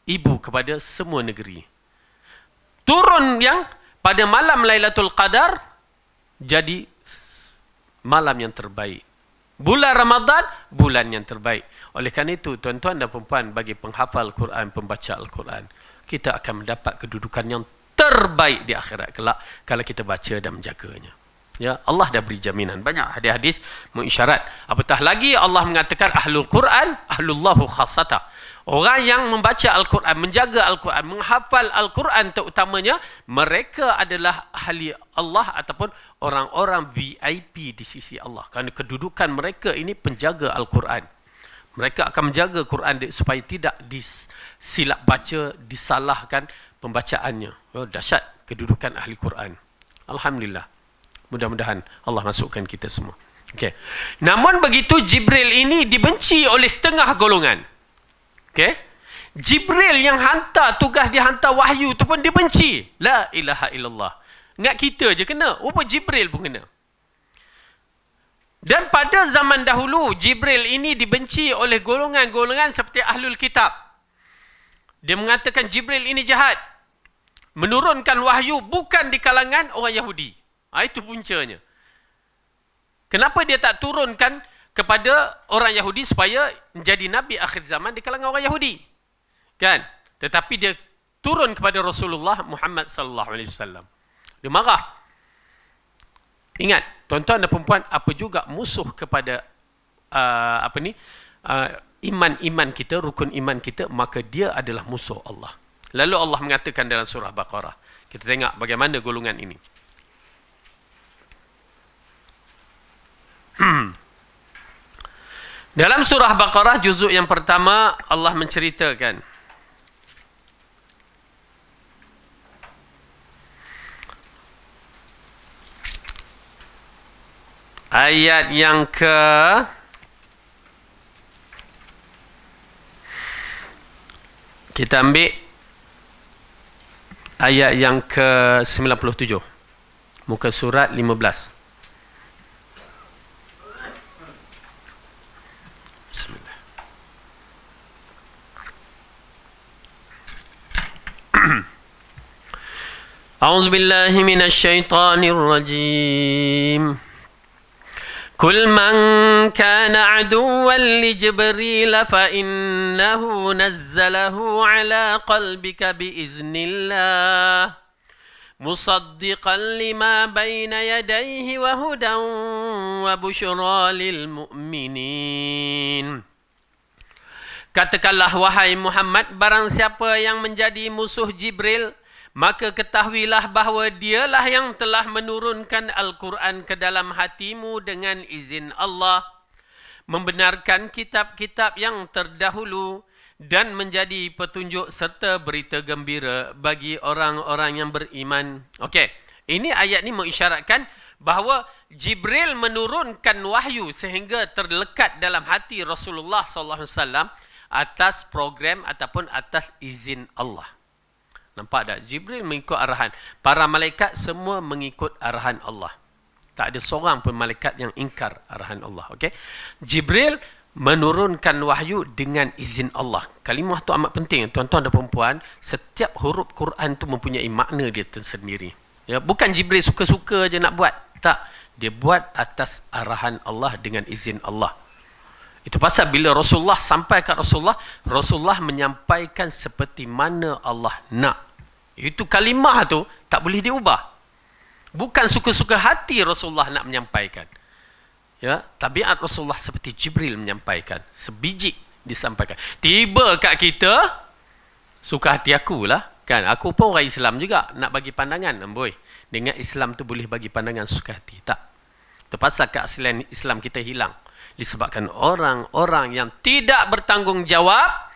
ibu kepada semua negeri. Turun yang pada malam Lailatul Qadar jadi malam yang terbaik. Bulan Ramadan bulan yang terbaik. Oleh kerana itu, tuan-tuan dan puan-puan, bagi penghafal Quran, pembaca Al-Quran, kita akan mendapat kedudukan yang terbaik di akhirat kelak kalau kita baca dan menjaganya. Ya, Allah dah beri jaminan. Banyak hadis-hadis mengisyarat. Apatah lagi Allah mengatakan ahlul Quran, ahlullahu khassata. Orang yang membaca Al-Quran, menjaga Al-Quran, menghafal Al-Quran terutamanya, mereka adalah ahli Allah ataupun orang-orang VIP di sisi Allah. Kerana kedudukan mereka ini penjaga Al-Quran. Mereka akan menjaga Quran supaya tidak disilap baca, disalahkan pembacaannya. Oh, dahsyat kedudukan ahli Quran. Alhamdulillah. Mudah-mudahan Allah masukkan kita semua. Okey. Namun begitu, Jibril ini dibenci oleh setengah golongan. Okey. Jibril yang hantar, tugas dia hantar wahyu tu pun dibenci. La ilaha illallah. Ingat kita je kena, rupa Jibril pun kena. Dan pada zaman dahulu, Jibril ini dibenci oleh golongan-golongan seperti Ahlul Kitab. Dia mengatakan Jibril ini jahat. Menurunkan wahyu bukan di kalangan orang Yahudi. Itu puncanya. Kenapa dia tak turunkan kepada orang Yahudi supaya menjadi Nabi akhir zaman di kalangan orang Yahudi? Kan? Tetapi dia turun kepada Rasulullah Muhammad sallallahu alaihi wasallam. Dia marah. Ingat, tuan-tuan dan perempuan, apa juga musuh kepada iman-iman kita, rukun iman kita, maka dia adalah musuh Allah. Lalu Allah mengatakan dalam surah Baqarah. Kita tengok bagaimana golongan ini. Dalam surah Baqarah juzuk yang pertama, Allah menceritakan ayat yang kita ambil ayat yang ke-97, muka surat 15. Bismillah. A'udzu billahi minasy syaithanir rajim. Kul man kana aduwwan li Jibril fa innahu nazzalahu ala qalbika bi iznillah musaddiqan lima baina yadayhi wa hudan wa busyra lil mu'minin. Katakanlah wahai Muhammad, barang siapa yang menjadi musuh Jibril, maka ketahuilah bahawa dialah yang telah menurunkan Al-Quran ke dalam hatimu dengan izin Allah, membenarkan kitab-kitab yang terdahulu dan menjadi petunjuk serta berita gembira bagi orang-orang yang beriman. Okey, ini ayat ni mengisyaratkan bahawa Jibril menurunkan wahyu sehingga terlekat dalam hati Rasulullah sallallahu alaihi wasallam atas program ataupun atas izin Allah. Nampak tak? Jibril mengikut arahan. Para malaikat semua mengikut arahan Allah. Tak ada seorang pun malaikat yang ingkar arahan Allah. Okey? Jibril menurunkan wahyu dengan izin Allah. Kalimah tu amat penting, tuan-tuan dan perempuan. Setiap huruf Quran tu mempunyai makna dia tersendiri. Ya, bukan Jibril suka-suka je nak buat. Tak. Dia buat atas arahan Allah dengan izin Allah. Itu pasal bila Rasulullah sampai kat Rasulullah, Rasulullah menyampaikan seperti mana Allah nak. Itu kalimah tu tak boleh diubah. Bukan suka-suka hati Rasulullah nak menyampaikan. Ya, tabiat Rasulullah seperti Jibril menyampaikan. Sebiji disampaikan. Tiba kat kita, suka hati akulah. Kan, aku pun orang Islam juga. Nak bagi pandangan, amboi. Dengan Islam tu boleh bagi pandangan suka hati. Tak. Terpaksa keaslian Islam kita hilang. Disebabkan orang-orang yang tidak bertanggungjawab,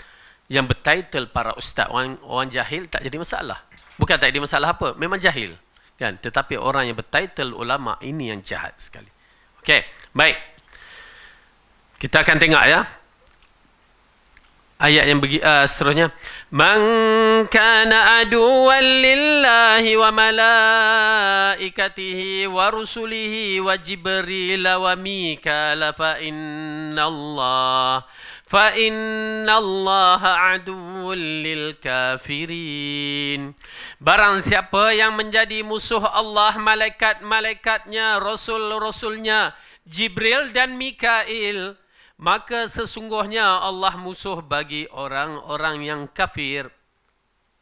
yang bertitle para ustaz, orang jahil, tak jadi masalah. Bukan tak jadi masalah apa, memang jahil. Kan? Tetapi orang yang bertitle ulama, ini yang jahat sekali. Okey, baik. Kita akan tengok ya. Ayat yang seterusnya. Man kana aduwwan lillahi wa malaikatihi wa rusulihi wa Jibril wa Mikala fa innallaha aduwwun lil kafirin. Barang siapa yang menjadi musuh Allah, malaikat-malaikatnya, rasul-rasulnya, Jibril dan Mikail, maka sesungguhnya Allah musuh bagi orang-orang yang kafir.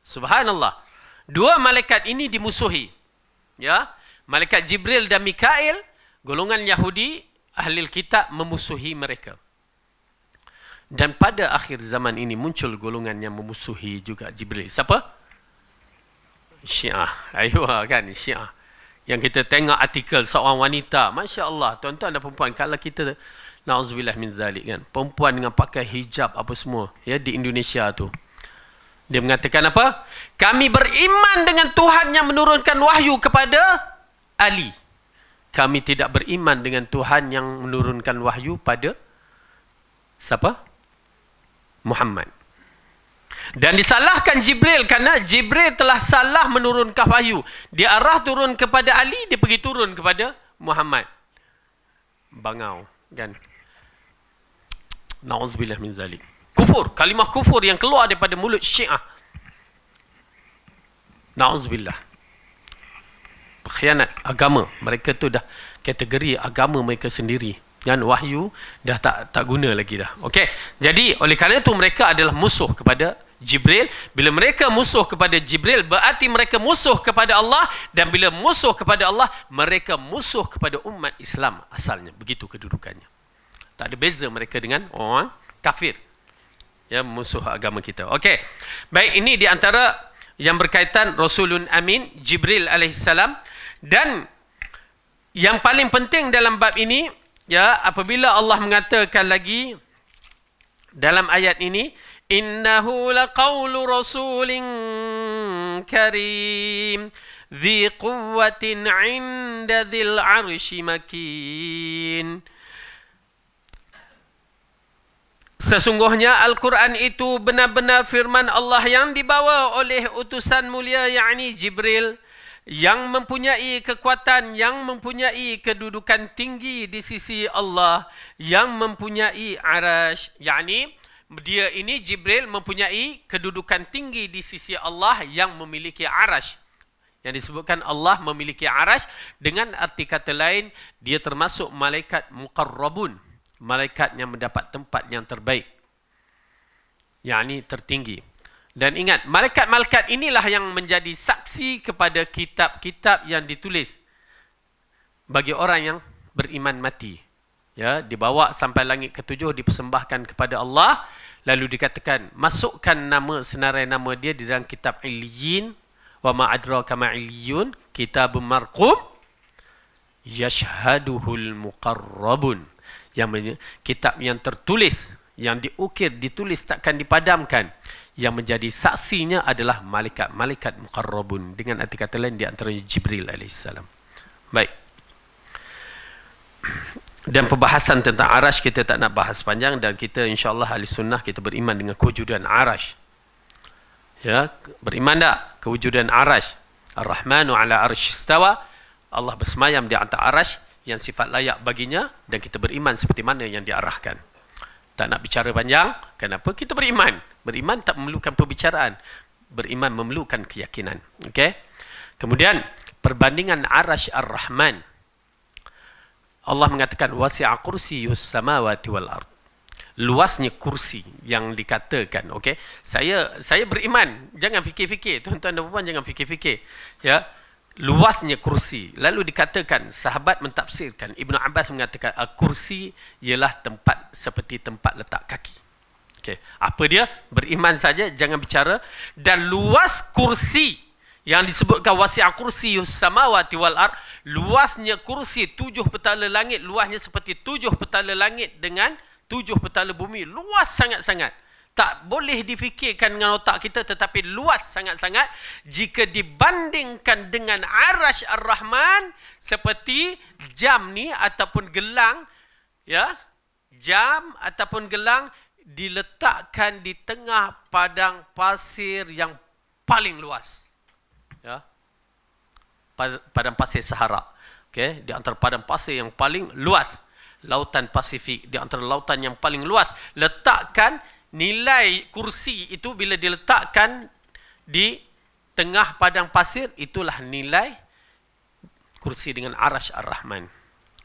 Subhanallah. Dua malaikat ini dimusuhi. Ya, malaikat Jibril dan Mikail, golongan Yahudi, ahli kitab memusuhi mereka. Dan pada akhir zaman ini muncul golongan yang memusuhi juga Jibril. Siapa? Syiah. Ayuh kan, Syiah. Yang kita tengok artikel seorang wanita, Masya Allah, tuan-tuan dan perempuan, kalau kita na'udzubillah min zalik kan, perempuan dengan pakai hijab apa semua ya di Indonesia tu, dia mengatakan apa? Kami beriman dengan Tuhan yang menurunkan wahyu kepada Ali. kami tidak beriman dengan Tuhan yang menurunkan wahyu pada siapa? Muhammad. Dan disalahkan Jibril kerana Jibril telah salah menurunkan wahyu. Dia arah turun kepada Ali, dia pergi turun kepada Muhammad. Bangau, kan? Na'udzubillah min zalik. Kufur, kalimah kufur yang keluar daripada mulut Syiah. Na'udzubillah. Khianat agama. Mereka tu dah kategori agama mereka sendiri. Dan wahyu dah tak guna lagi dah. Okey. Jadi oleh kerana itu mereka adalah musuh kepada Jibril. Bila mereka musuh kepada Jibril, berarti mereka musuh kepada Allah. Dan bila musuh kepada Allah, mereka musuh kepada umat Islam asalnya. Begitu kedudukannya. Tak ada beza mereka dengan orang kafir. Ya, musuh agama kita. Okey. Baik, ini di antara yang berkaitan Rasulun Amin, Jibril alaihissalam. Dan yang paling penting dalam bab ini, ya, apabila Allah mengatakan lagi dalam ayat ini, innahu laqawlu rasulin karim dhi quwwatin 'inda dhil 'arsy makin. Sesungguhnya Al-Quran itu benar-benar firman Allah yang dibawa oleh utusan mulia, yakni Jibril, yang mempunyai kekuatan, yang mempunyai kedudukan tinggi di sisi Allah, yang mempunyai arash, yakni dia ini Jibril mempunyai kedudukan tinggi di sisi Allah yang memiliki arash. Yang disebutkan Allah memiliki arash, dengan arti kata lain, dia termasuk malaikat muqarrabun, malaikat yang mendapat tempat yang terbaik, yakni tertinggi. Dan ingat, malaikat-malaikat inilah yang menjadi saksi kepada kitab-kitab yang ditulis bagi orang yang beriman mati. Ya, dibawa sampai langit ketujuh, dipersembahkan kepada Allah, lalu dikatakan masukkan nama, senarai nama dia di dalam kitab Illiyin, wa ma adraka ma Illiyun, kitabun marqum yashhaduhul muqarrabun, yang kitab yang tertulis, yang diukir, ditulis, takkan dipadamkan. Yang menjadi saksinya adalah malaikat-malaikat muqarrabun, dengan arti kata lain di antaranya Jibril alaihissalam. Baik. Dan perbahasan tentang arash kita tak nak bahas panjang, dan kita insya-Allah ahli sunnah kita beriman dengan kewujudan arash. Ya, beriman tak kewujudan arash? Ar-Rahmanu ala arsy istawa. Allah bersemayam di atas arash yang sifat layak baginya, dan kita beriman seperti mana yang diarahkan. Tak nak bicara panjang. Kenapa? Kita beriman. Beriman tak memerlukan perbicaraan. Beriman memerlukan keyakinan. Okey. Kemudian perbandingan arash ar-Rahman. Allah mengatakan wasi'a kursiyyus samawati wal ard. Luasnya kursi yang dikatakan. Okey. Saya beriman. Jangan fikir-fikir. Tuan-tuan dan puan, jangan fikir-fikir. Ya. Luasnya kursi. Lalu dikatakan, sahabat mentafsirkan, Ibnu Abbas mengatakan kursi ialah tempat seperti tempat letak kaki. Okay. Apa dia? Beriman saja, jangan bicara. Dan luas kursi yang disebutkan wasi'a kursiyyus samawati wal ard, luasnya kursi 7 petala langit, luasnya seperti 7 petala langit dengan 7 petala bumi. Luas sangat-sangat. Tak boleh difikirkan dengan otak kita, tetapi luas sangat-sangat jika dibandingkan dengan arash ar-Rahman, seperti jam ni ataupun gelang, ya, jam ataupun gelang diletakkan di tengah padang pasir yang paling luas, ya, padang pasir Sahara. Okay, di antara padang pasir yang paling luas, lautan Pasifik di antara lautan yang paling luas. Letakkan nilai kursi itu, bila diletakkan di tengah padang pasir, itulah nilai kursi dengan arash ar-Rahman.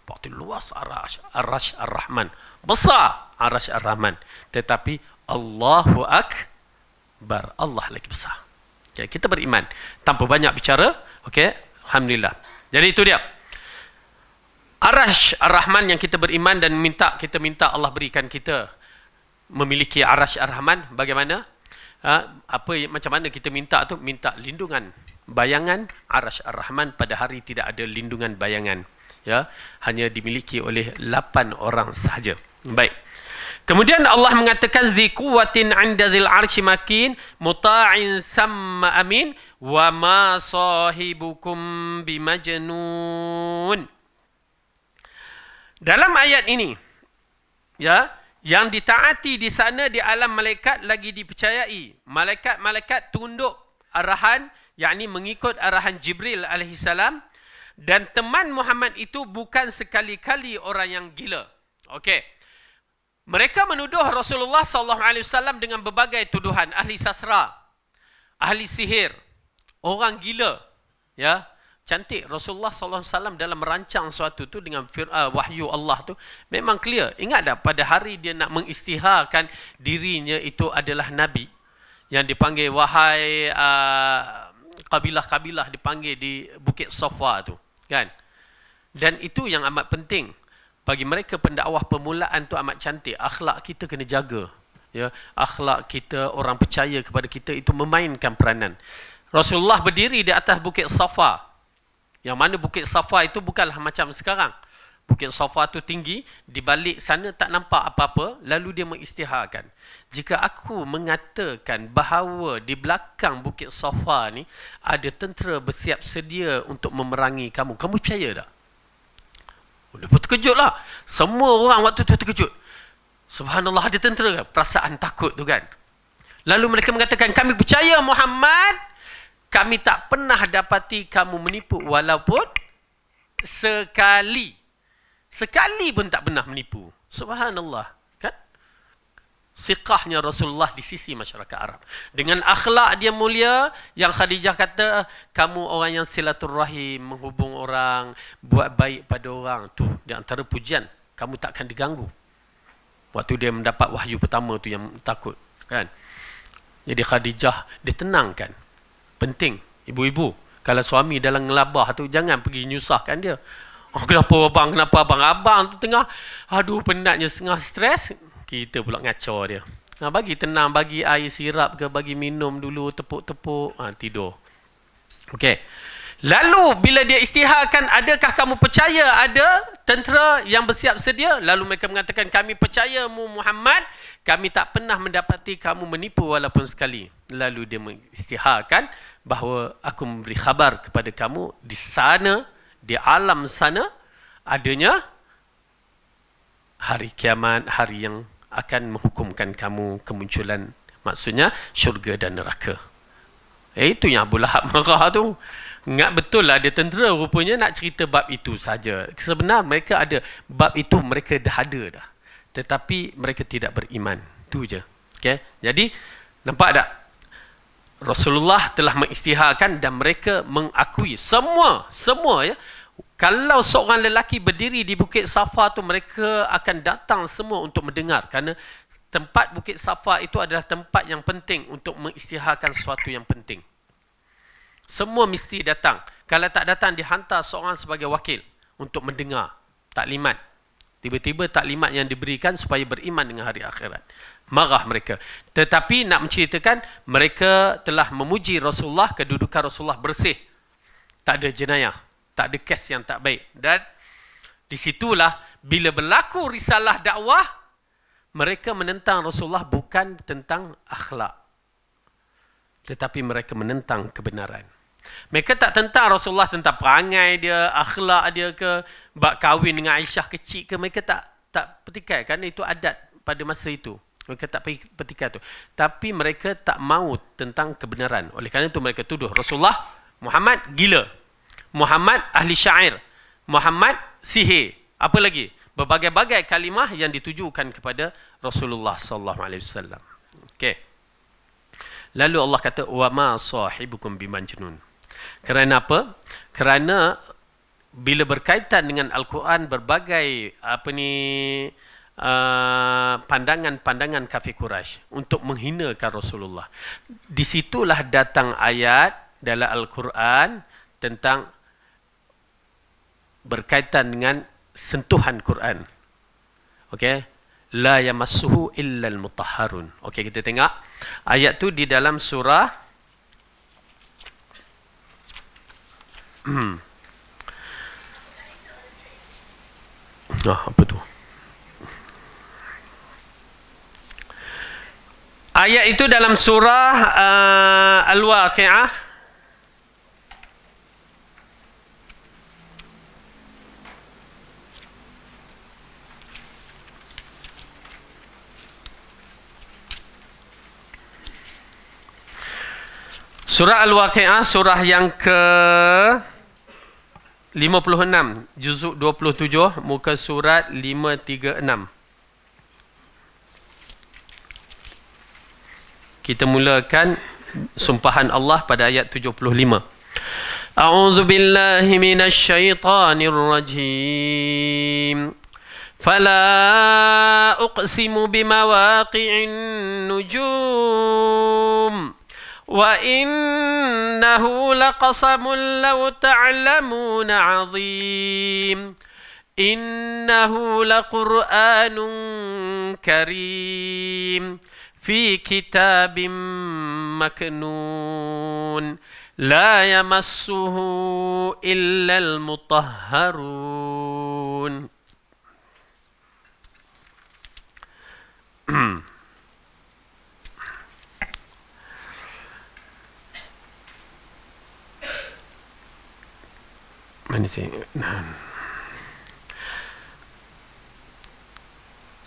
Berarti luas arash ar-Rahman. Besar arash ar-Rahman. Tetapi Allahu Akbar. Allah lagi besar. Okay, kita beriman tanpa banyak bicara. Okay, alhamdulillah. Jadi itu dia. Arash ar-Rahman yang kita beriman dan kita minta Allah berikan kita memiliki arash ar-Rahman. Bagaimana? Macam mana kita minta tu? Minta lindungan bayangan arash ar-Rahman. Pada hari tidak ada lindungan bayangan, ya, hanya dimiliki oleh 8 orang sahaja. Baik. Kemudian Allah mengatakan zi quwwatin 'inda dzil 'arsy makin muta'in samma amin wa ma sahibukum bimajnun. Dalam ayat ini, ya, yang ditaati di sana di alam malaikat lagi dipercayai. Malaikat-malaikat tunduk arahan, yakni mengikut arahan Jibril alaihissalam, dan teman Muhammad itu bukan sekali-kali orang yang gila. Okey. Mereka menuduh Rasulullah SAW dengan berbagai tuduhan, ahli sasra, ahli sihir, orang gila, ya. Cantik Rasulullah SAW dalam merancang sesuatu tu dengan wahyu Allah tu memang clear. Ingat tak pada hari dia nak mengisytiharkan dirinya itu adalah Nabi, yang dipanggil wahai kabilah-kabilah, dipanggil di Bukit Safa tu, kan? Dan itu yang amat penting bagi mereka pendakwah permulaan tu, amat cantik. Akhlak kita kena jaga, ya. Akhlak kita, orang percaya kepada kita itu memainkan peranan. Rasulullah berdiri di atas Bukit Safa, yang mana Bukit Safa itu bukanlah macam sekarang. Bukit Safa tu tinggi, di balik sana tak nampak apa-apa, lalu dia mengisytiharkan. Jika aku mengatakan bahawa di belakang Bukit Safa ni ada tentera bersiap sedia untuk memerangi kamu, kamu percaya tak? Dia pun terkejut lah. Semua orang waktu tu terkejut. Subhanallah, ada tentera. Perasaan takut tu kan. Lalu mereka mengatakan, kami percaya Muhammad. Kami tak pernah dapati kamu menipu walaupun sekali. Sekali pun tak pernah menipu. Subhanallah. Kan? Siqahnya Rasulullah di sisi masyarakat Arab. Dengan akhlak dia mulia, yang Khadijah kata, kamu orang yang silaturrahim, menghubung orang, buat baik pada orang. Tu di antara pujian. Kamu takkan diganggu. Waktu dia mendapat wahyu pertama tu yang takut. Kan? Jadi Khadijah ditenangkan. Penting, ibu-ibu, kalau suami dalam ngelabah tu, jangan pergi nyusahkan dia. Oh, kenapa abang, kenapa abang? Abang tu tengah, aduh penatnya, tengah stres, kita pula ngacau dia. Nah, bagi tenang, bagi air sirap ke, bagi minum dulu, tepuk-tepuk, tidur. Okey. Lalu bila dia isytiharkan, adakah kamu percaya ada tentera yang bersiap sedia? Lalu mereka mengatakan, kami percaya Muhammad, kami tak pernah mendapati kamu menipu walaupun sekali. Lalu dia mengisytiharkan bahawa aku memberi khabar kepada kamu di sana, di alam sana, adanya hari kiamat, hari yang akan menghukumkan kamu kemunculan, maksudnya syurga dan neraka. Itu yang Abu Lahab marah tu. Ingat betul lah ada tentera rupanya nak cerita bab itu saja. Sebenarnya mereka ada bab itu, mereka dah ada dah. Tetapi mereka tidak beriman. Itu je. Okay? Jadi nampak tak? Rasulullah telah mengisytiharkan dan mereka mengakui semua ya. Kalau seorang lelaki berdiri di Bukit Safa tu, mereka akan datang semua untuk mendengar, kerana tempat Bukit Safa itu adalah tempat yang penting untuk mengisytiharkan sesuatu yang penting. Semua mesti datang. Kalau tak datang, dihantar seorang sebagai wakil untuk mendengar taklimat. Tiba-tiba taklimat yang diberikan supaya beriman dengan hari akhirat. Marah mereka. Tetapi nak menceritakan, mereka telah memuji Rasulullah, kedudukan Rasulullah bersih. Tak ada jenayah, tak ada kes yang tak baik. Dan disitulah bila berlaku risalah dakwah, mereka menentang Rasulullah bukan tentang akhlak, tetapi mereka menentang kebenaran. Mereka tak tentang Rasulullah tentang perangai dia, akhlak dia ke, bab kahwin dengan Aisyah kecil ke. Mereka tak petikai, kerana itu adat pada masa itu. Mereka tak petikai tu. Tapi mereka tak mahu tentang kebenaran. Oleh kerana itu mereka tuduh Rasulullah Muhammad gila, Muhammad ahli syair, Muhammad sihir. Apa lagi? Berbagai-bagai kalimah yang ditujukan kepada Rasulullah sallallahu alaihi wasallam. Okey. Lalu Allah kata, wa ma sahibukum bimajnun. Kerana apa? Kerana bila berkaitan dengan Al-Quran, berbagai pandangan-pandangan kafir Quraisy untuk menghinakan Rasulullah. Disitulah datang ayat dalam Al-Quran tentang berkaitan dengan sentuhan Quran. Okey, la yamassuhu illa al-mutahharun. Okey, kita tengok ayat tu di dalam surah apa tu? Ayat itu dalam surah Al-Waqi'ah Surah Al-Waqi'ah, surah yang ke 56, juzuk 27, muka surat 536. Kita mulakan sumpahan Allah pada ayat 75. A'udzu billahi minasy syaithanir rajim. Fala uqsimu bimawaqi'in nujum. Wa innahu laqasamun law ta'lamun 'azim. Innahu laqur'anun karim. في كتاب مكنون لا يمسه إلا المطهرون.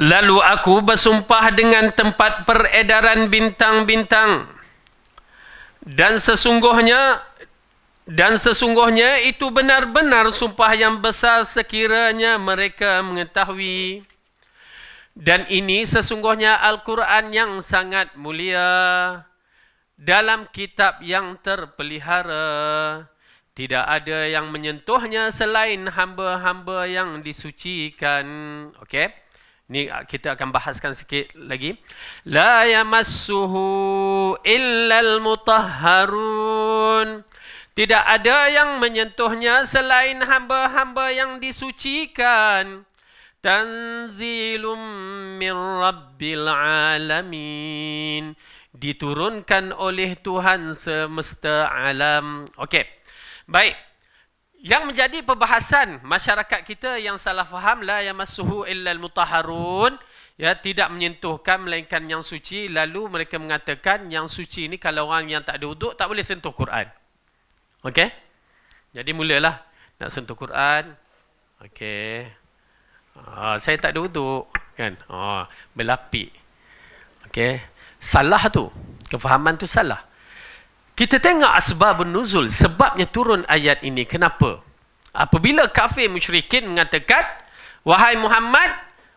Lalu aku bersumpah dengan tempat peredaran bintang-bintang, dan sesungguhnya itu benar-benar sumpah yang besar sekiranya mereka mengetahui. Dan ini sesungguhnya Al-Quran yang sangat mulia dalam kitab yang terpelihara. Tidak ada yang menyentuhnya selain hamba-hamba yang disucikan. Okey. Ni kita akan bahaskan sikit lagi. La yamassuhu illal mutahharun. Tidak ada yang menyentuhnya selain hamba-hamba yang disucikan. Tanzilum min rabbil alamin. Diturunkan oleh Tuhan semesta alam. Okey. Baik. Yang menjadi perbahasan masyarakat kita yang salah faham, la yamassuhu illal mutahharun, ya, tidak menyentuhkan melainkan yang suci. Lalu mereka mengatakan yang suci ni kalau orang yang tak ada wuduk tak boleh sentuh Quran. Okey? Jadi mulalah nak sentuh Quran. Okey. Saya tak ada wuduk, kan? Berlapik. Okey. Salah tu. Kefahaman tu salah. Kita tengok asbabun nuzul, sebabnya turun ayat ini. Kenapa? Apabila kafir musyrikin mengatakan, wahai Muhammad,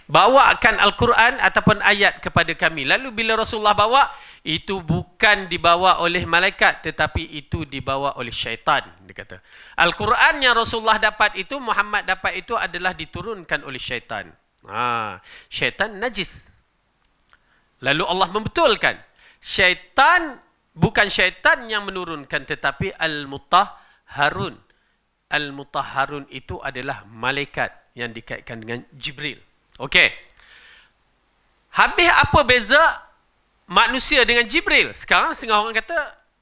bawakan Al-Quran ataupun ayat kepada kami. Lalu bila Rasulullah bawa, itu bukan dibawa oleh malaikat, tetapi itu dibawa oleh syaitan. Dia kata, Al-Quran yang Rasulullah dapat itu, Muhammad dapat itu adalah diturunkan oleh syaitan. Syaitan najis. Lalu Allah membetulkan, syaitan bukan syaitan yang menurunkan, tetapi Al-Mutahharun. Al-Mutahharun itu adalah malaikat yang dikaitkan dengan Jibril. Okey. Habis apa beza manusia dengan Jibril? Sekarang setengah orang kata,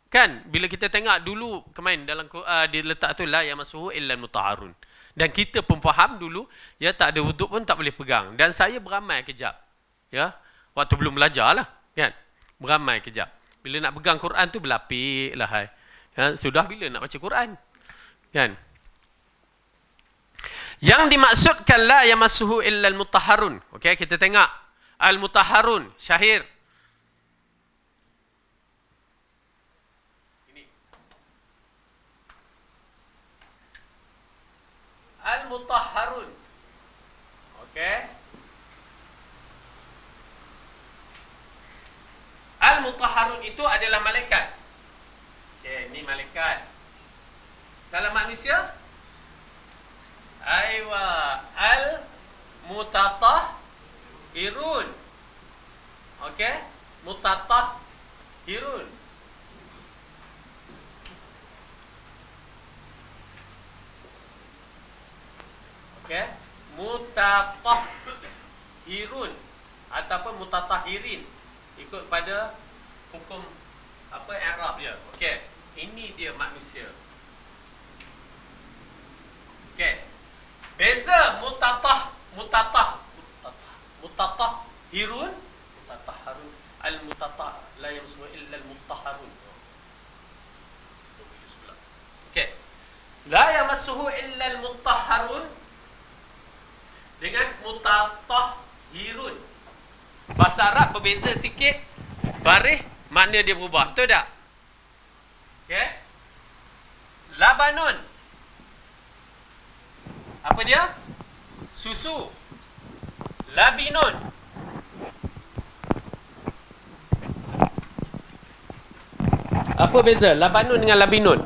kan, bila kita tengok dulu kemain dalam di letak tu, la yamassuhu illal mutahharun. Dan kita pun faham dulu, ya, tak ada wuduk pun tak boleh pegang. Dan saya beramal kejap. Ya, waktu belum belajar lah, kan. Beramal kejap. Bila nak pegang Quran tu berlapik lah. Ya, sudah bila nak baca Quran? Kan? Yang dimaksudkan la yamassuhu illal mutahharun. Okey, kita tengok. Al-Mutahharun, Syahir. Ini. Al-Mutahharun. Okey. Al-Mutahharun itu adalah malaikat. Okey, ini malaikat. Dalam manusia? Aywa, al-mutatahhirun. Okey, mutatahhirun. Okey, mutatahhirun ataupun mutatahhirin. Ikut pada hukum apa i'rab dia. Okey, ini dia manusia. Okey. Beza mutatahhirun, mutatahharun, al-mutatah la yamassuhu illa al-mutahharun. Okey. La yamassuhu illa al-mutahharun dengan mutatahhirun. Bahasa Arab berbeza sikit, baris makna dia berubah, betul tak? Okey. Labanun. Apa dia? Susu. Labinun. Apa beza labanun dengan labinun?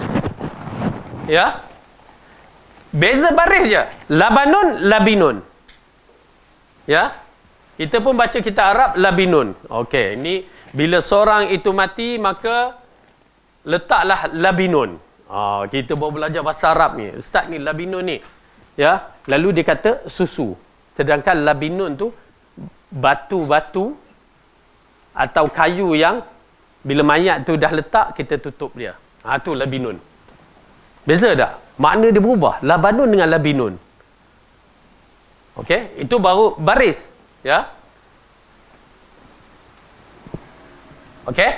Ya. Beza baris je. Labanun, labinun. Ya. Kita pun baca kitab Arab labinun. Okey, ini bila seorang itu mati maka letaklah labinun. Kita baru belajar bahasa Arab ni. Ustaz ni labinun ni. Ya, lalu dia kata susu. Sedangkan labinun tu batu-batu atau kayu yang bila mayat tu dah letak kita tutup dia. Tu labinun. Beza tak? Makna dia berubah. Labanun dengan labinun. Okey, itu baru baris, ya. Okey.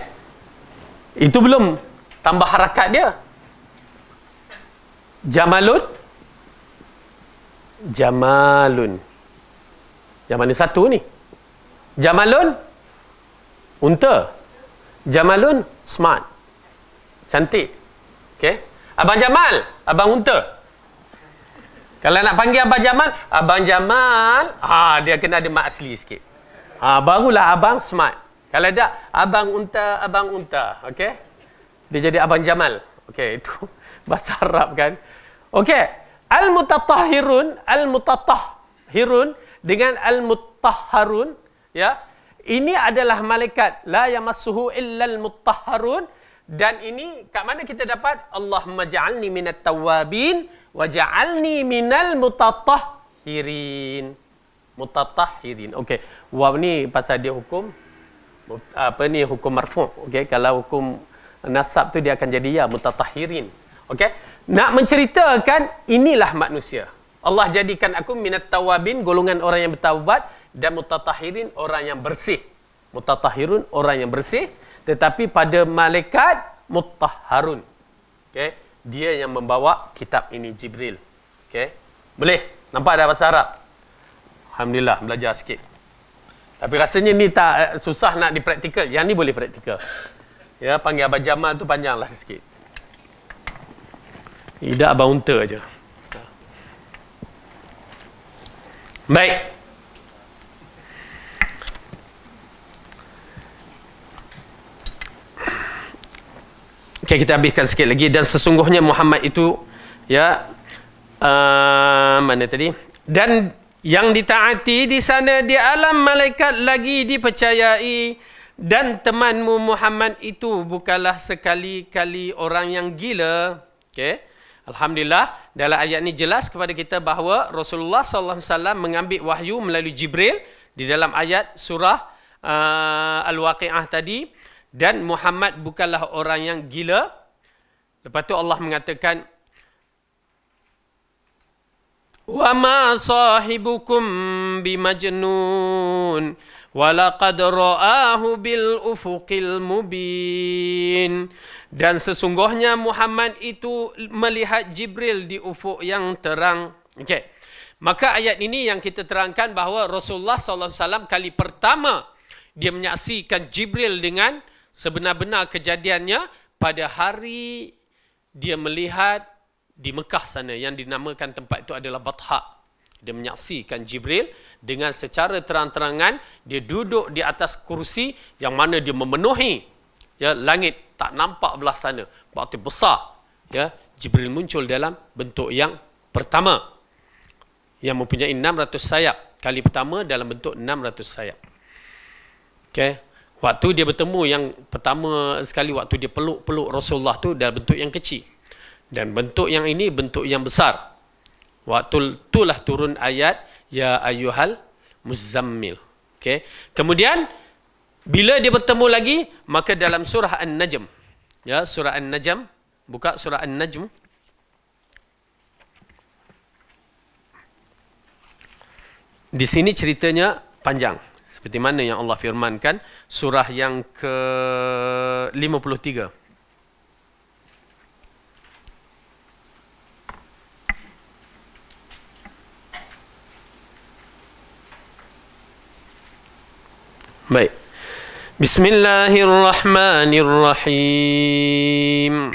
Itu belum tambah harakat dia. Jamalun. Jamalun. Yang mana satu ni? Jamalun unta. Jamalun smart. Cantik. Okey. Abang Jamal, abang unta. Kalau nak panggil abang Jamal, abang Jamal, dia kena ada mak asli sikit. Barulah abang smart. Kalau tak, abang unta. Okey? Dia jadi abang Jamal. Okey, itu bahasa Arab kan. Okey. Al-mutatahhirun dengan al-mutahharun, ya. Ini adalah malaikat la yamassuhu illal mutahharun, dan ini kat mana kita dapat? Allahumma ja'alni minat tawabin wa ja'alni minal mutatahhirin. Mutatahhirin. Okey. Waw ni pasal dia hukum hukum marfu'. Okey, kalau hukum nasab tu dia akan jadi ya mutatahhirin. Okey. Nak menceritakan inilah manusia. Allah jadikan aku minat tawabin, golongan orang yang bertaubat, dan mutatahhirin, orang yang bersih. Mutatahhirun, orang yang bersih, tetapi pada malaikat mutahharun. Okey, dia yang membawa kitab ini, Jibril. Okey. Boleh nampak dah bahasa Arab? Alhamdulillah belajar sikit. Tapi rasanya ni tak susah nak dipraktikal. Yang ni boleh praktikal. Ya, panggil abang Jamal tu panjanglah sikit. Tidak abang unta aja. Baik. Okay, kita habiskan sikit lagi. Dan sesungguhnya Muhammad itu, ya, mana tadi? Dan yang ditaati di sana di alam malaikat lagi dipercayai, dan temanmu Muhammad itu bukanlah sekali-kali orang yang gila. Okay. Alhamdulillah, dalam ayat ini jelas kepada kita bahawa Rasulullah SAW mengambil wahyu melalui Jibril di dalam ayat surah Al-Waqi'ah tadi, dan Muhammad bukanlah orang yang gila. Lepas tu Allah mengatakan, wa ma sahibukum bimajnun walaqad ra'ahu bil ufuqil mubin. Dan sesungguhnya Muhammad itu melihat Jibril di ufuk yang terang. Okey. Maka ayat ini yang kita terangkan bahawa Rasulullah SAW kali pertama dia menyaksikan Jibril dengan sebenar-benar kejadiannya pada hari dia melihat di Mekah sana yang dinamakan tempat itu adalah Batha. Dia menyaksikan Jibril dengan secara terang-terangan, dia duduk di atas kursi yang mana dia memenuhi, ya, langit tak nampak belah sana. Waktu besar, ya, Jibril muncul dalam bentuk yang pertama yang mempunyai 600 sayap. Kali pertama dalam bentuk 600 sayap. Okey. Waktu dia bertemu yang pertama sekali, waktu dia peluk Rasulullah tu dalam bentuk yang kecil. Dan bentuk yang ini bentuk yang besar. Waktu itulah turun ayat ya ayyuhal muzammil. Okey. Kemudian bila dia bertemu lagi, maka dalam surah An-Najm. Ya, surah An-Najm, buka surah An-Najm. Di sini ceritanya panjang. Seperti mana yang Allah firmankan, surah yang ke-53. Baik. Bismillahirrahmanirrahim.